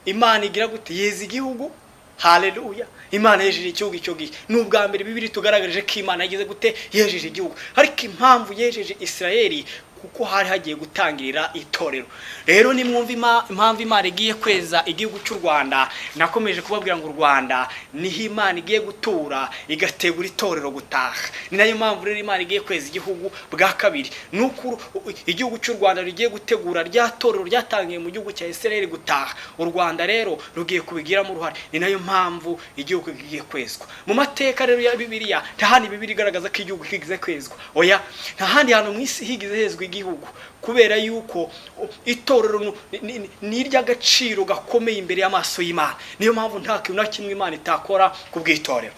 [SPEAKER 1] Imana igira gute? Yeza igihugu. Haleluya. Imana yejeje igihugu icyo gihe. N'ubwa mbere Bibiri tugaragarije ko Imana yagize gute? Yejeje igihugu. Ariko impamvu yejeje Israel kuko hari hagiye gutangirira itorero. Rero nimwumva impamvu Imana igiye kweza igihugu cy'u Rwanda, nakomeje kubabwira ngo u Rwanda niho Imana igiye gutura igategura itorero gutaha. Ni nayo mpamvu rero Imana igiye kweza igihugu bwa kabiri. Nuko igihugu cy'u Rwanda rigiye gutegura rya torero ryatangiye mu gihugu cya Israel gutaha. U Rwanda rero rugiye kubigiramo uruhare. Ni nayo mpamvu igihugu giye kwezwa. Mu mateka rero ya Bibiliya ntahandi Bibiri igaragaza ko igihugu kigize kwezwa. Oya, ntahandi hantu mu isi higize hezwa igihugu, kubera yuko itorero ni iry'agaciro gakomeye imbere y'amaso y'Imana. Niyo mpamvu nta kintu na kimwe Imana itakora ku bw'itorero.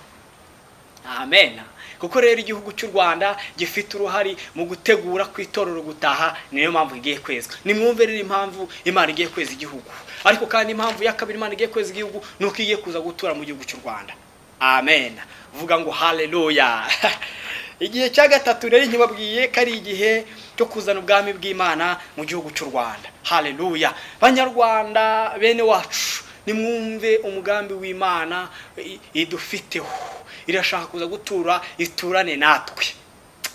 [SPEAKER 1] Amen. Kuko rero igihugu cy'u Rwanda gifite uruhari mu gutegura ku itorero gutaha. Niyo mpamvu igiye kwezwa. Nimwumve rero impamvu Imana igiye kweza igihugu. Ariko kandi impamvu ya kabiri Imana igiye kweza igihugu nuko igiye kuza gutura mu gihugu cy'u Rwanda. amen. Vuga ngo haleluya. Igihe cya gatatu rero nkibabwiye kari igihe cyo kuzana ubwami bw'Imana mu gihugu cy'u Rwanda. Haleluya. Banyarwanda bene wacu, nimwumve umugambi w'Imana idufiteho. Irashaka kuza gutura, iturane natwe.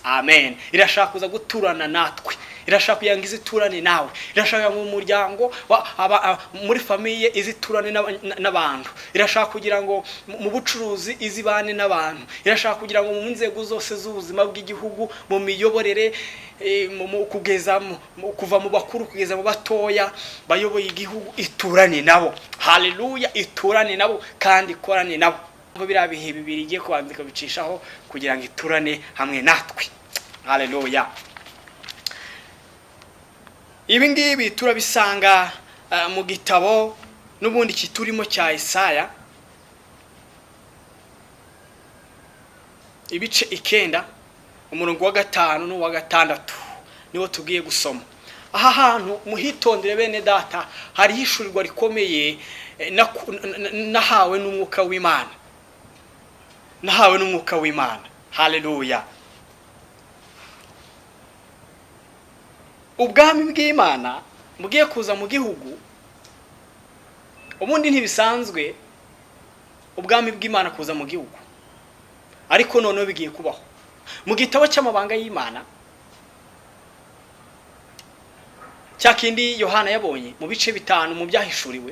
[SPEAKER 1] Amen. Irashaka kuza guturana natwe. Irashaka kuyangiza iturane nawe. Irashaka mu muryango muri famiye iziturane n'abantu. Irashaka kugira ngo mu bucuruzi izibane n'abantu. Irashaka kugira ngo mu nzego zose z'ubuzima bw'igihugu, mu miyoborere, kugeza kuva mu bakuru kugeza mu batoya bayoboye igihugu, iturane nabo. Haleluya. Iturane nabo kandi ikorane nabo. Biriya bihe bibiri igiye kwandika bicishaho kugira ngo iturane hamwe natwe. Haleluya. Ibi ngibi turabisanga mu gitabo n'ubundi kiturimo cya Isaya, ibice 9 umurongo wa 5 n'uwa 6 niwo tugiye gusoma. Aha hantu muhitondere bene data, hari hishurirwa rikomeye nahawe n'umwuka w'Imana. Nahawe n'umwuka w'Imana. Haleluya. Ubwami bw'Imana mugiye kuza mu gihugu, ubundi ntibisanzwe ubwami bw'Imana kuza mu gihugu, ariko none bigiye kubaho. Mu gitabo cy'amabanga y'Imana cyakindi Yohana yabonye mu bice 5 mu byahishuriwe,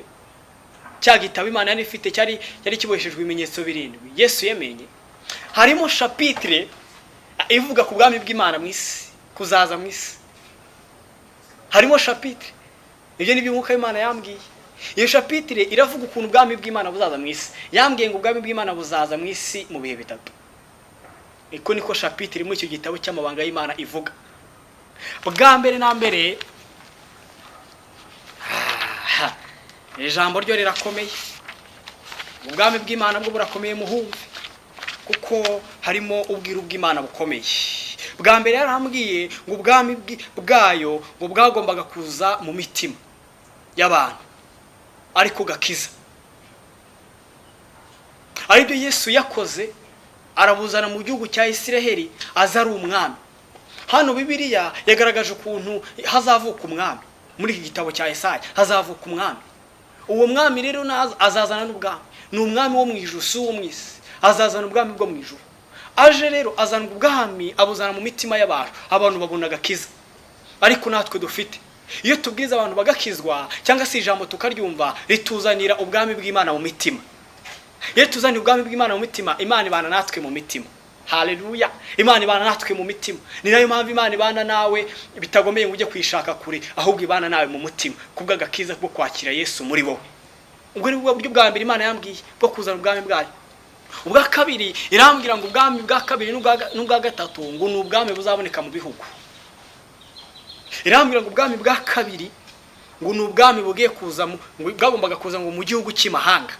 [SPEAKER 1] cya gitabo Imana yari ifite cyari kiboheshejwe ibimenyetso 7 Yesu yemenye, harimo chapitre ivuga ku bwami bw'Imana mu isi, kuzaza mu isi. Harimo chapitre, ibyo nibyo umwuka w'Imana yambwiye. Iyo chapitre iravuga ukuntu ubwami bw'Imana buzaza mu isi. Yambwiye ngo ubwami bw'Imana buzaza mu isi mu bihe 3. Iko niko chapitre muri icyo gitabo cy'amabanga y'Imana ivuga. Bwa mbere na mbere, ijambo ryo rirakomeye. Ubwami bw'Imana bwo burakomeye muhumve, kuko harimo ubwiru bw'Imana bukomeye. Bwa mbere yarambwiye ngo ubwami bwayo ngo bwagombaga kuza mu mitima y'abantu, ariko gakiza. Aribyo Yesu yakoze, arabuzana mu gihugu cya Isiraheli aza ari umwami. Hano Bibiliya yagaragaje ukuntu hazavuka umwami. Muri iki gitabo cya Isaya hazavuka umwami. Uwo mwami rero azazana n'ubwami. Ni umwami wo mu ijuru, si wo mu isi. Azazana ubwami bwo mu ijuru. Aje rero azana ubwami, abuzana mu mitima y'abantu, abantu babona gakiza. Ariko natwe dufite, iyo tubwiza abantu bagakizwa cyangwa se ijambo tukaryumva, rituzanira ubwami bw'Imana mu mitima. Iyo tuzaniye ubwami bw'Imana mu mitima, Imana ibana natwe mu mitima. Haleluya. Imana ibana natwe mu mitima. Ni nayo mpamvu Imana ibana nawe bitagomeye ngo ujye kwishaka kure, ahubwo ibana nawe mu mutima kubw'agakiza bwo kwakira Yesu muri wowe. Ubwo ni buryo bwa mbere Imana yambwiye bwo kuzana ubwami bwayo. Ubwa kabiri irambwira ngo ubwami bwa kabiri n'ubwa gatatu ngo ni ubwami buzaboneka mu bihugu. Irambwira ngo ubwami bwa kabiri ngo ni ubwami bugiye kuza, ngo bwagombaga kuza ngo mu gihugu cy'imahanga,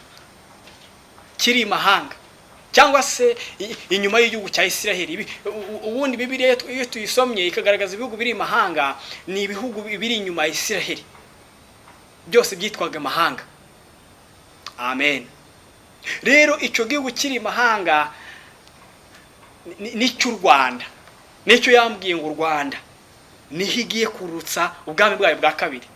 [SPEAKER 1] kiri imahanga, cyangwa se inyuma y'igihugu cya Isiraheli. Ubundi Bibiliya iyo tuyisomye ikagaragaza ibihugu biri imahanga, ni ibihugu biri inyuma ya Isiraheli, byose byitwaga amahanga. Amen. Rero icyo gihugu kiri imahanga ni cy'u Rwanda. Nicyo yambwiye ngo u Rwanda niho igiye kurutsa ubwami bwayo bwa kabiri.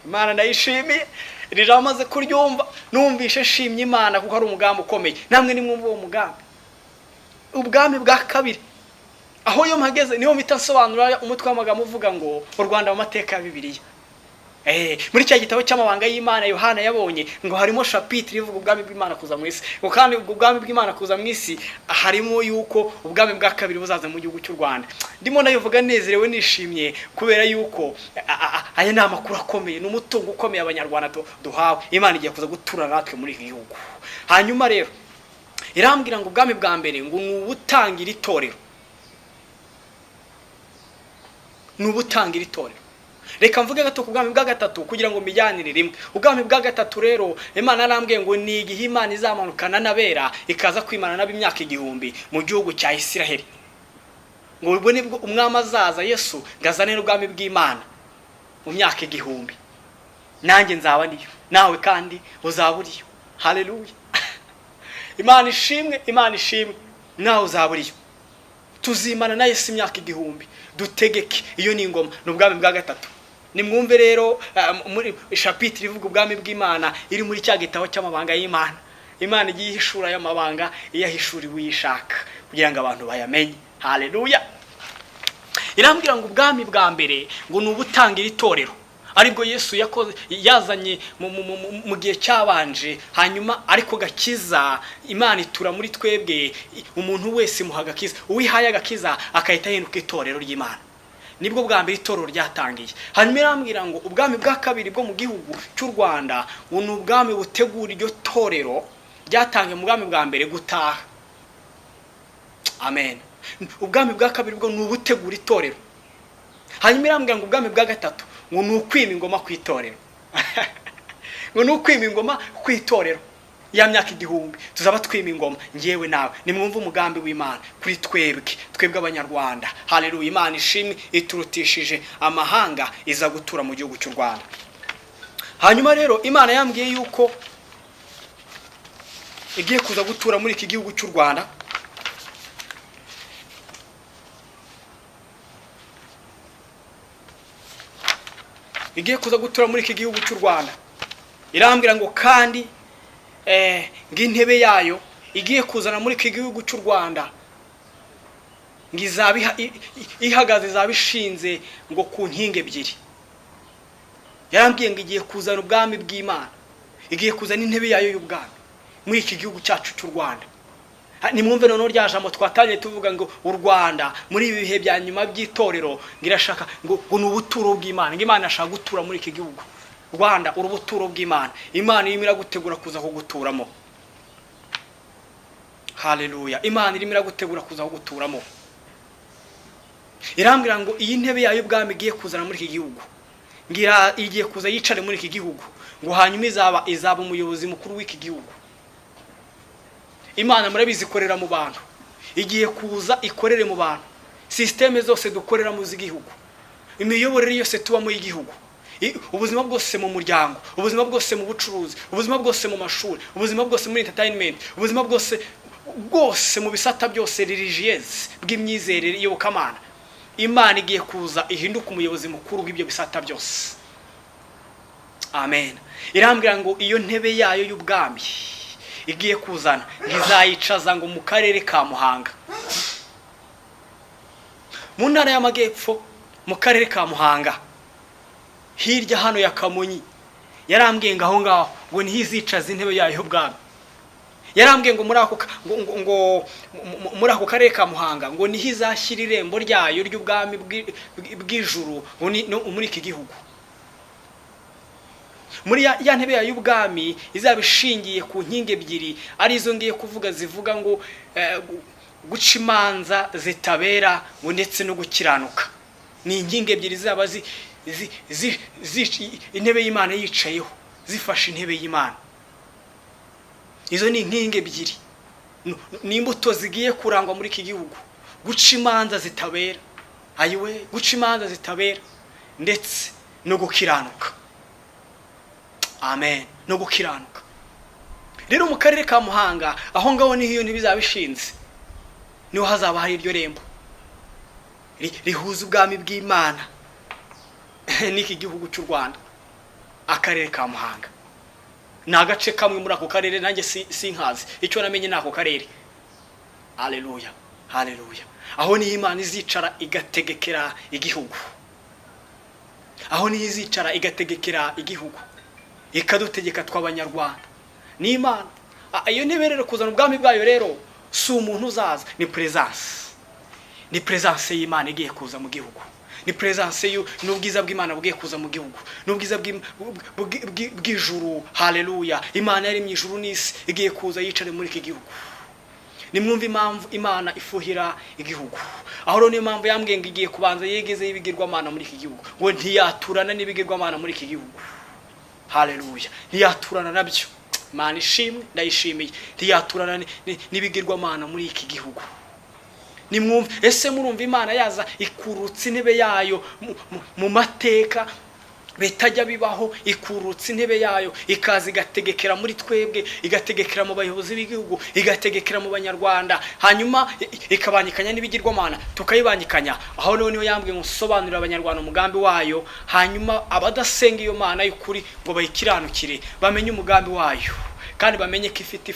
[SPEAKER 1] Imana ndayishimiye, riramaze kuryumva, numvishe shimye Imana kuko ari umugambi ukomeye. Namwe nimwumva uwo mugambi, ubwami bwa kabiri. Aho yo mpageze niho mpita nsobanura umutwe w'amagambo uvuga ngo u Rwanda mu mateka ya Bibiliya. Muri cya gitabo cy'amabanga y'Imana Yohana yabonye ngo harimo chapitre ivuga ubwami bw'Imana kuza mu isi. Ngo kandi ubwami bw'Imana kuza mu isi harimo yuko ubwami bwa kabiri buzaza mu gihugu cy'u Rwanda. Ndimo nayovuga nezerewe nishimye kubera yuko aya ni amakuru akomeye, n'umutungo ukomeye abanyarwanda duhawe. Imana igiye kuza gutura natwe muri iki gihugu. Hanyuma rero irambwira ngo ubwami bwa mbere ngo ni ubutangira itorero. Ni ubutangira itorero. Reka mvuge gato ku bwami bwa gatatu kugira ngo mbijyanire rimwe. Ubwami bwa gatatu rero Imana yarambwiye ngo ni igihe Imana izamanukana n'abera ikaza kwimana nabo imyaka 1000 mu gihugu cya Isiraheli. Ngo ubwo nibwo umwami azaza Yesu ngazane n'ubwami bw'Imana mu myaka 1000. Nanjye nzaba ndiyo, nawe kandi uzaba uriyo. Haleluya. Imana ishimwe, Imana ishimwe. Nawe uzaburiyo. Tuzimana na Yesu imyaka 1000. Dutegeke, iyo ni ingoma, n'ubwami bwa gatatu. Nimwumve rero muri chapitre ivuga ubwami bw'Imana iri muri cya gitabo cy'amabanga y'Imana. Imana igiye ihishura y'amabanga iyahishura uyishaka kugira ngo abantu bayamenye. Haleluya. Irambwira ngo ubwami bwa mbere ngo nubutangira itorero. Aribwo Yesu yakoze yazanye mu gihe cyabanje, hanyuma ariko gakiza Imana itura muri twebwe, umuntu wese muhaga kiza, uwihaye agakiza akahita hinduka itorero ry'Imana. Nibwo bwa mbere itorero ryatangiye. Hanyuma irambwira ngo ubwami bwa kabiri bwo mu gihugu cy'u Rwanda ngo n'ubwami butegura iryo torero ryatangiye mu bwami bwa mbere gutaha. Amen. Ubwami bwa kabiri bwo n'ubutegura itorero. Hanyuma irambwira ngo ubwami bwa gatatu ngo n'ukwima ingoma ku itorero. Ngo n'ukwima ingoma ku itorero. Ya myaka 1000 tuzaba twima ingoma ngewe nawe. Nimwumva umugambi w'Imana kuri twebwe abanyarwanda. Haleluya. Imana ishimwe iturutishije amahanga iza gutura mu gihugu cy'u Rwanda. Hanyuma rero Imana yambwiye yuko igiye kuza gutura muri iki gihugu cy'u Rwanda. Igiye kuza gutura muri iki gihugu cy'u Rwanda. Irambwira ngo kandi ng'intebe yayo igiye kuzana muri iki gihugu cy'u Rwanda ngizabi ihagaze zabishinze ngo ku nkinge ebyiri. Yarambwiye ngo igiye kuzana ubwami bw'Imana, igiye kuzana intebe yayo y'ubwami muri iki gihugu cyacu cy'u Rwanda. Nimwumve noneho rya jambo twatanye tuvuga ngo u Rwanda muri ibi bihe bya nyuma by'itorero ngirashaka ngo n'ubuturo bw'Imana. Imana ashaka gutura muri iki gihugu. Rwanda urubuturo bw'Imana. Imana irimo iragutegura kuza kuguturamo. Haleluya. Imana irimo iragutegura kuza kuguturamo. Irambwira ngo iyi ntebe yayo ubwami igiye kuzana muri iki gihugu. Ngira igiye kuza yicare muri iki gihugu. Ngo hanyuma izaba umuyobozi mukuru w'iki gihugu. Imana murabizi ikorera mu bantu. Igiye kuza ikorere mu bantu. Systeme zose dukorera mu z'igihugu. Imiyoborere yose tuba mu y'igihugu. Ubuzima bwose mu muryango, ubuzima bwose mu bucuruzi, ubuzima bwose mu mashuri, ubuzima bwose muri entertainment, ubuzima bwose mu bisata byose religieuse bw'imyizerere y'ubukamana. Imana igiye kuza ihinduka umuyobozi mukuru w'ibyo bisata byose. Amen. Irambwira ngo iyo ntebe yayo y'ubwami igiye kuzana ngizayicaza ngo mu karere ka Muhanga, mu ntara y'Amajyepfo, mu karere ka Muhanga, hirya hano ya Kamonyi. Yarambwiye ngo aho ngaho ngo nihizicaza intebe yayo y'ubwami. Yarambwiye ngo muri ako karere ka Muhanga ngo nihizashyira irembo ryayo ry'ubwami bw'ijuru muri iki gihugu. Muri ya ntebe yayo y'ubwami izabishingiye ku nkinge ebyiri, arizo ngiye kuvuga zivuga ngo guca imanza zitabera ngo ndetse no gukiranuka. Ni inkinge ebyiri zaba intebe y'Imana yicayeho zifashe intebe y'Imana. Izo ni inkinge ebyiri, ni imbuto zigiye kurangwa muri iki gihugu. Guca imanza zitabera, ayiwe, guca imanza zitabera ndetse no gukiranuka. Amen. No gukiranuka. Rero mu karere ka Muhanga aho ngaho niho iyo ntibizabishinze, niho hazaba hari iryo rembo rihuza ubwami bw'Imana n'iki gihugu cy'u Rwanda. Akarere ka Muhanga ni agace kamwe muri ako karere, nanjye sinkazi, icyo namenye nako karere. Haleluya. Haleluya. Aho ni Imana izicara igategekera igihugu. Aho ni izicara igategekera igihugu, ikadutegeka tw'abanyarwanda. Ni Imana. Iyo ntebe rero kuzana ubwami bwayo rero si umuntu uzaza, ni presence. Ni presence y'Imana igiye kuza mu gihugu. Ni presence n'ubwiza bw'Imana bugiye kuza mu gihugu. N'ubwiza bw'ijuru. Haleluya. Imana yari mu ijuru n'isi igiye kuza yicare muri iki gihugu. Nimwumva impamvu Imana ifuhira igihugu. Aho rero niyo mpamvu yambwiye ngo igiye kubanza yegeze y'ibigirwamana muri iki gihugu. Ngo ntiyaturana n'ibigirwamana muri iki gihugu. Haleluya. Ntiyaturana nabyo. Imana ishimwe, ndayishimiye. Ntiyaturana n'ibigirwamana muri iki gihugu. Nimwumva, ese murumva Imana yaza ikurutse intebe yayo mu mateka bitajya bibaho, ikurutsa intebe yayo ikaza igategekera muri twebwe, igategekera mu bayobozi b'igihugu, igategekera mu banyarwanda, hanyuma ikabanyikanya n'ibigirwamana tukayibanyikanya. Aho niho yambwiye ngo nsobanurire abanyarwanda umugambi wayo, hanyuma abadasenga iyo mana y'ukuri ngo bayikiranukire, bamenye umugambi wayo kandi bamenye ko ifite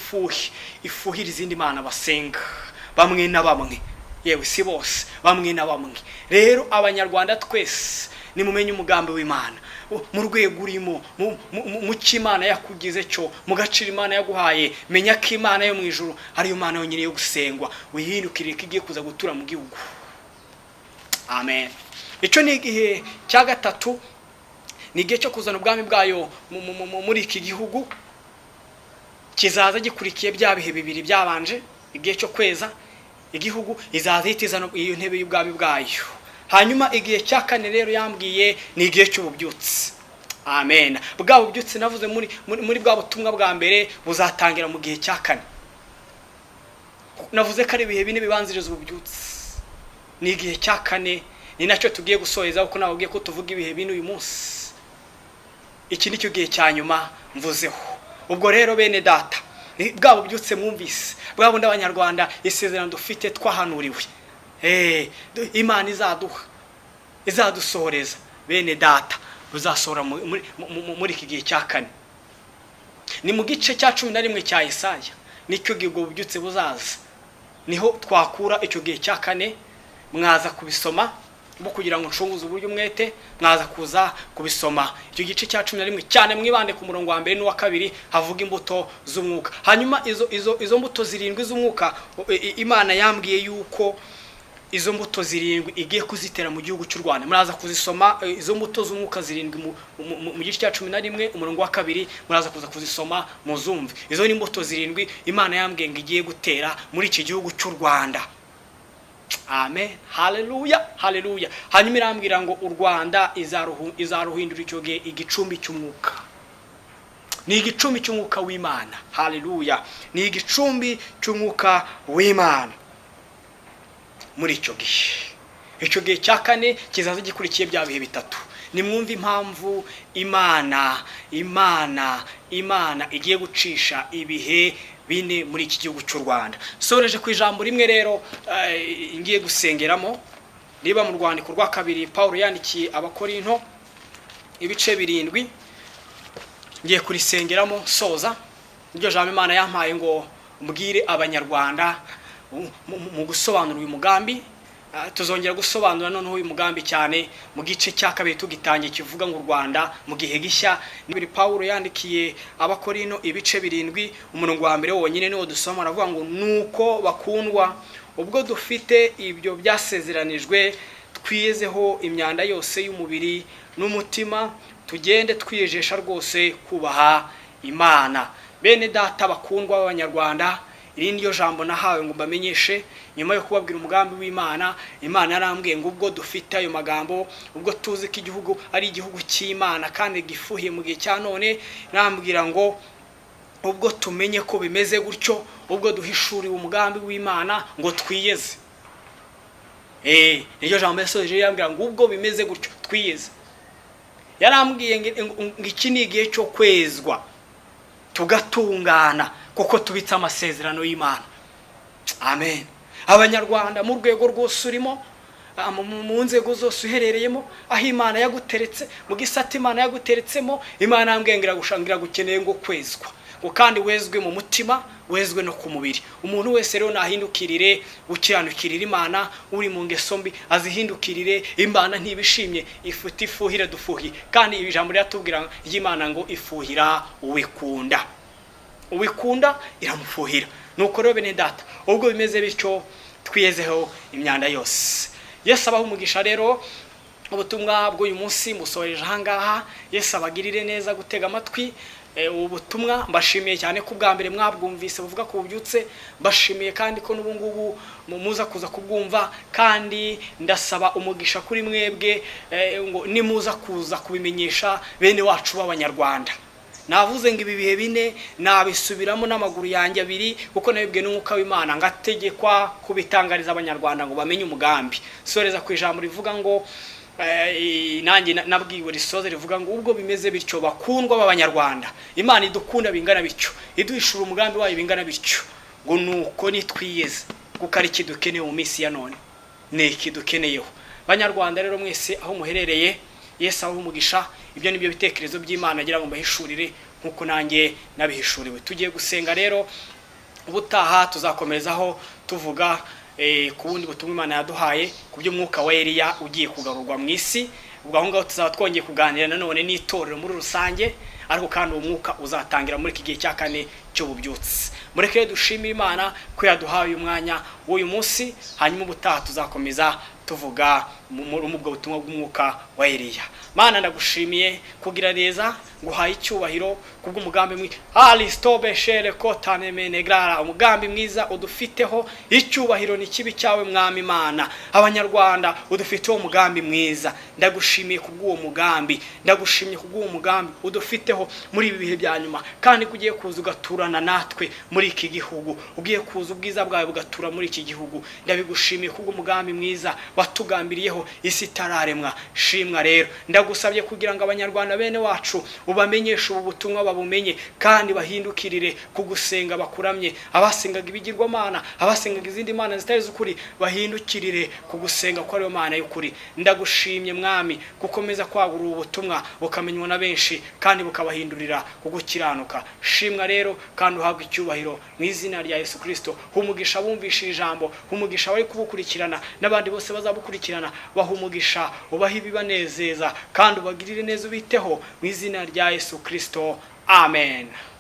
[SPEAKER 1] ifuhira izindi mana basenga, bamwe na bamwe, yewe si bose, bamwe na bamwe. Rero abanyarwanda twese nimumenye umugambi w'Imana mu rwego urimo, mu cy'Imana yakugize cyo, mu gaciro Imana yaguhaye. Menya ko Imana yo mu ijuru ariyo Mana yonyine yo gusengwa, wihindukire ko igiye kuza gutura mu gihugu. Amen. Icyo ni igihe cya gatatu, ni igihe cyo kuzana ubwami bwayo muri iki gihugu. Kizaza gikurikiye bya bihe bibiri byabanje, igihe cyo kweza igihugu, izaza itizana iyo ntebe y'ubwami bwayo. Hanyuma igihe cya kane rero yambwiye ni igihe cy'ububyutse. Amen. Bwa bubyutse navuze muri bwa butumwa bwa mbere buzatangira mu gihe cya kane. Navuze ko ari ibihe bine bibanziriza ububyutse. Ni igihe cya kane, ni nacyo tugiye gusoheza, kuko nababwiye ko tuvuga ibihe bine uyu munsi. Iki nicyo gihe cya nyuma mvuzeho. Ubwo rero bene data, bwa bubyutse mwumvise, bwa bundi abanyarwanda isezerano dufite twahanuriwe, Imana izadusohoreza bene data, buzasohora muri iki gihe cya kane. Ni mu gice cya 11 cya Yesaya, nicyo gihe ubwo bubyutse buzaza. Niho twakura icyo gihe cya kane. Mwaza kubisoma bo kugira ngo nshunguze uburyo umwete, mwaza kuza kubisoma icyo gice cya 11 cyane. Mwibande ku murongo wa mbere n'uwa kabiri, havuga imbuto z'umwuka. Hanyuma izo mbuto zirindwi z'umwuka, Imana yambwiye yuko izo mbuto zirindwi igiye kuzitera mu gihugu cy'u Rwanda. Muraza kuzisoma izo mbuto z'umwuka zirindwi mu gice cya 11 umurongo wa kabiri, muraza kuza kuzisoma muzumve. Izo ni imbuto zirindwi Imana yambwiye ngo igiye gutera muri iki gihugu cy'u Rwanda. Amen. Haleluya, haleluya. Hanyuma irambwira ngo u Rwanda izaruhindura icyo gihe igicumbi cy'umwuka. Ni igicumbi cy'umwuka w'Imana. Haleluya. Ni igicumbi cy'umwuka w'Imana muri icyo gihe. Icyo gihe cya kane kizaza gikurikiye bya bihe bitatu. Nimwumve impamvu Imana igiye gucisha ibihe bine muri iki gihugu cy'u Rwanda. Soreje ku ijambo rimwe rero ngiye gusengeramo, niba mu rwandiko rwa kabiri Paulo yandikiye Abakorinto ibice 7, ngiye kurisengeramo soza. Iryo jambo Imana yampaye ngo mbwire abanyarwanda mu gusobanura uyu mugambi. Tuzongera gusobanura noneho uyu mugambi cyane mu gice cya kabiri tugitangiye kivuga ngo u Rwanda mu gihe gishya. Ni Paulo yandikiye Abakorinto ibice 7 umurongo wa mbere wonyine niwo dusoma. Aravuga ngo nuko bakundwa, ubwo dufite ibyo byasezeranijwe, twiyezeho imyanda yose y'umubiri n'umutima, tugende twiyejesha rwose kubaha Imana. Bene data bakundwa b'abanyarwanda, iri niyo jambo nahawe ngo mbamenyeshe nyuma yo kubabwira umugambi w'Imana. Imana yarambwiye ngo ubwo dufite ayo magambo, ubwo tuzi ko igihugu ari igihugu cy'Imana kandi gifuhiye mu gihe cya none, nambwira ngo ubwo tumenye ko bimeze gutyo, ubwo duhishuriwe umugambi w'Imana ngo twiyeze. Niyo jambo yasoje yambwira ngo ubwo bimeze gutyo twiyeze. Yarambwiye ngo iki ni igihe cyo kwezwa tugatungana, kuko tubitse amasezerano y'Imana. Amen. Abanyarwanda mu rwego rwose urimo, mu nzego zose uherereyemo, aho Imana yaguteretse, mu gisata Imana yaguteretsemo, Imana yambwiye gushangira gukeneye ngo kwezwa, ngo kandi wezwe mu mutima, wezwe no ku mubiri. Umuntu wese rero nahindukirire gukiranukirira Imana, uri mu ngeso mbi azihindukirire. Imana ntibishimye ifuhira dufuhi, kandi ijambo ryatubwira y'Imana ngo ifuhira uwikunda, uwikunda iramufuhira. Nuko rero bene data, ubwo bimeze bityo twiyezeho imyanda yose. Yesu abaho umugisha rero. Ubutumwa bw'uyu munsi musoreje ahangaha. Yesu abagirire neza gutega amatwi ubutumwa. Mbashimiye cyane ko bwa mbere mwabwumvise buvuga ko bubyutse. Mbashimiye kandi ko n'ubu ngubu muza kuza kubwumva, kandi ndasaba umugisha kuri mwebwe ngo nimuza kuza kubimenyesha bene wacu b'abanyarwanda. navuze ngo ibi bihe bine nabisubiramo n'amaguru yanjye abiri, kuko nabibwiwe n'umwuka w'Imana ngategekwa kubitangariza abanyarwanda ngo bamenye umugambi. Soreza ku ijambo rivuga ngo nanjye nabwiwe risoze rivuga ngo ubwo bimeze bityo bakundwa b'abanyarwanda, Imana idukunda bingana bityo, iduhishura umugambi wayo bingana bityo, ngo nuko nitwiyeze kuko ari kidukeneye mu minsi ya none, ni ikidukeneyeho. Banyarwanda rero mwese aho muherereye, Yesu aho umugisha. Ibyo nibyo bitekerezo by'Imana agira ngo mbahishurire nkuko nanjye nabihishuriwe. Tugiye gusenga rero, ubutaha tuzakomerezaho tuvuga ku bundi butumwa Imana yaduhaye ku by'umwuka wa Eliya ugiye kugarurwa mu isi. Ubwo aho ngaho tuzaba twongeye kuganira nanone n'itorero muri rusange, ariko kandi uwo mwuka uzatangira muri iki gihe cya kane cy'ububyutse. Mureke dushimire Imana ko yaduhaye umwanya w'uyu munsi, hanyuma ubutaha tuzakomeza tuvuga muri ubwo butumwa bw'umwuka wa Eliya. Mana ndagushimiye kugira neza, nguhaye icyubahiro kubw'umugambi mwiza. Aristobe shere kotane menegrara, umugambi mwiza udufiteho, icyubahiro ni kibi cyawe mwami Imana. Abanyarwanda udufiteho umugambi mwiza, ndagushimiye kubw'uwo mugambi, ndagushimiye kubw'uwo mugambi udufiteho muri ibi bihe bya nyuma, kandi kugiye kuza ugaturana natwe muri iki gihugu, ugiye kuza ubwiza bwawe bugatura muri iki gihugu. Ndabigushimiye kubw'umugambi mwiza watugambiriyeho isi itararemwa. Shimwa rero, ndagusabye kugira ngo abanyarwanda bene wacu ubamenyeshe ubu butumwa, babumenye kandi bahindukirire kugusenga bakuramye. Abasengaga ibigirwamana, abasengaga izindi mana zitari z'ukuri, bahindukirire kugusenga ko ari yo Mana y'ukuri. Ndagushimye mwami gukomeza kwagura ubu butumwa bukamenywa na benshi kandi bukabahindurira kugukiranuka. Shimwa rero kandi uhabwe icyubahiro mu izina rya Yesu Kristo. Humugisha bumvishije ijambo, humugisha bari kubukurikirana n'abandi bose bazabukurikirana, bahumugisha ubaha ibibanezeza kandi ubagirire neza, ubiteho mu izina rya Yesu Kristo. Amen.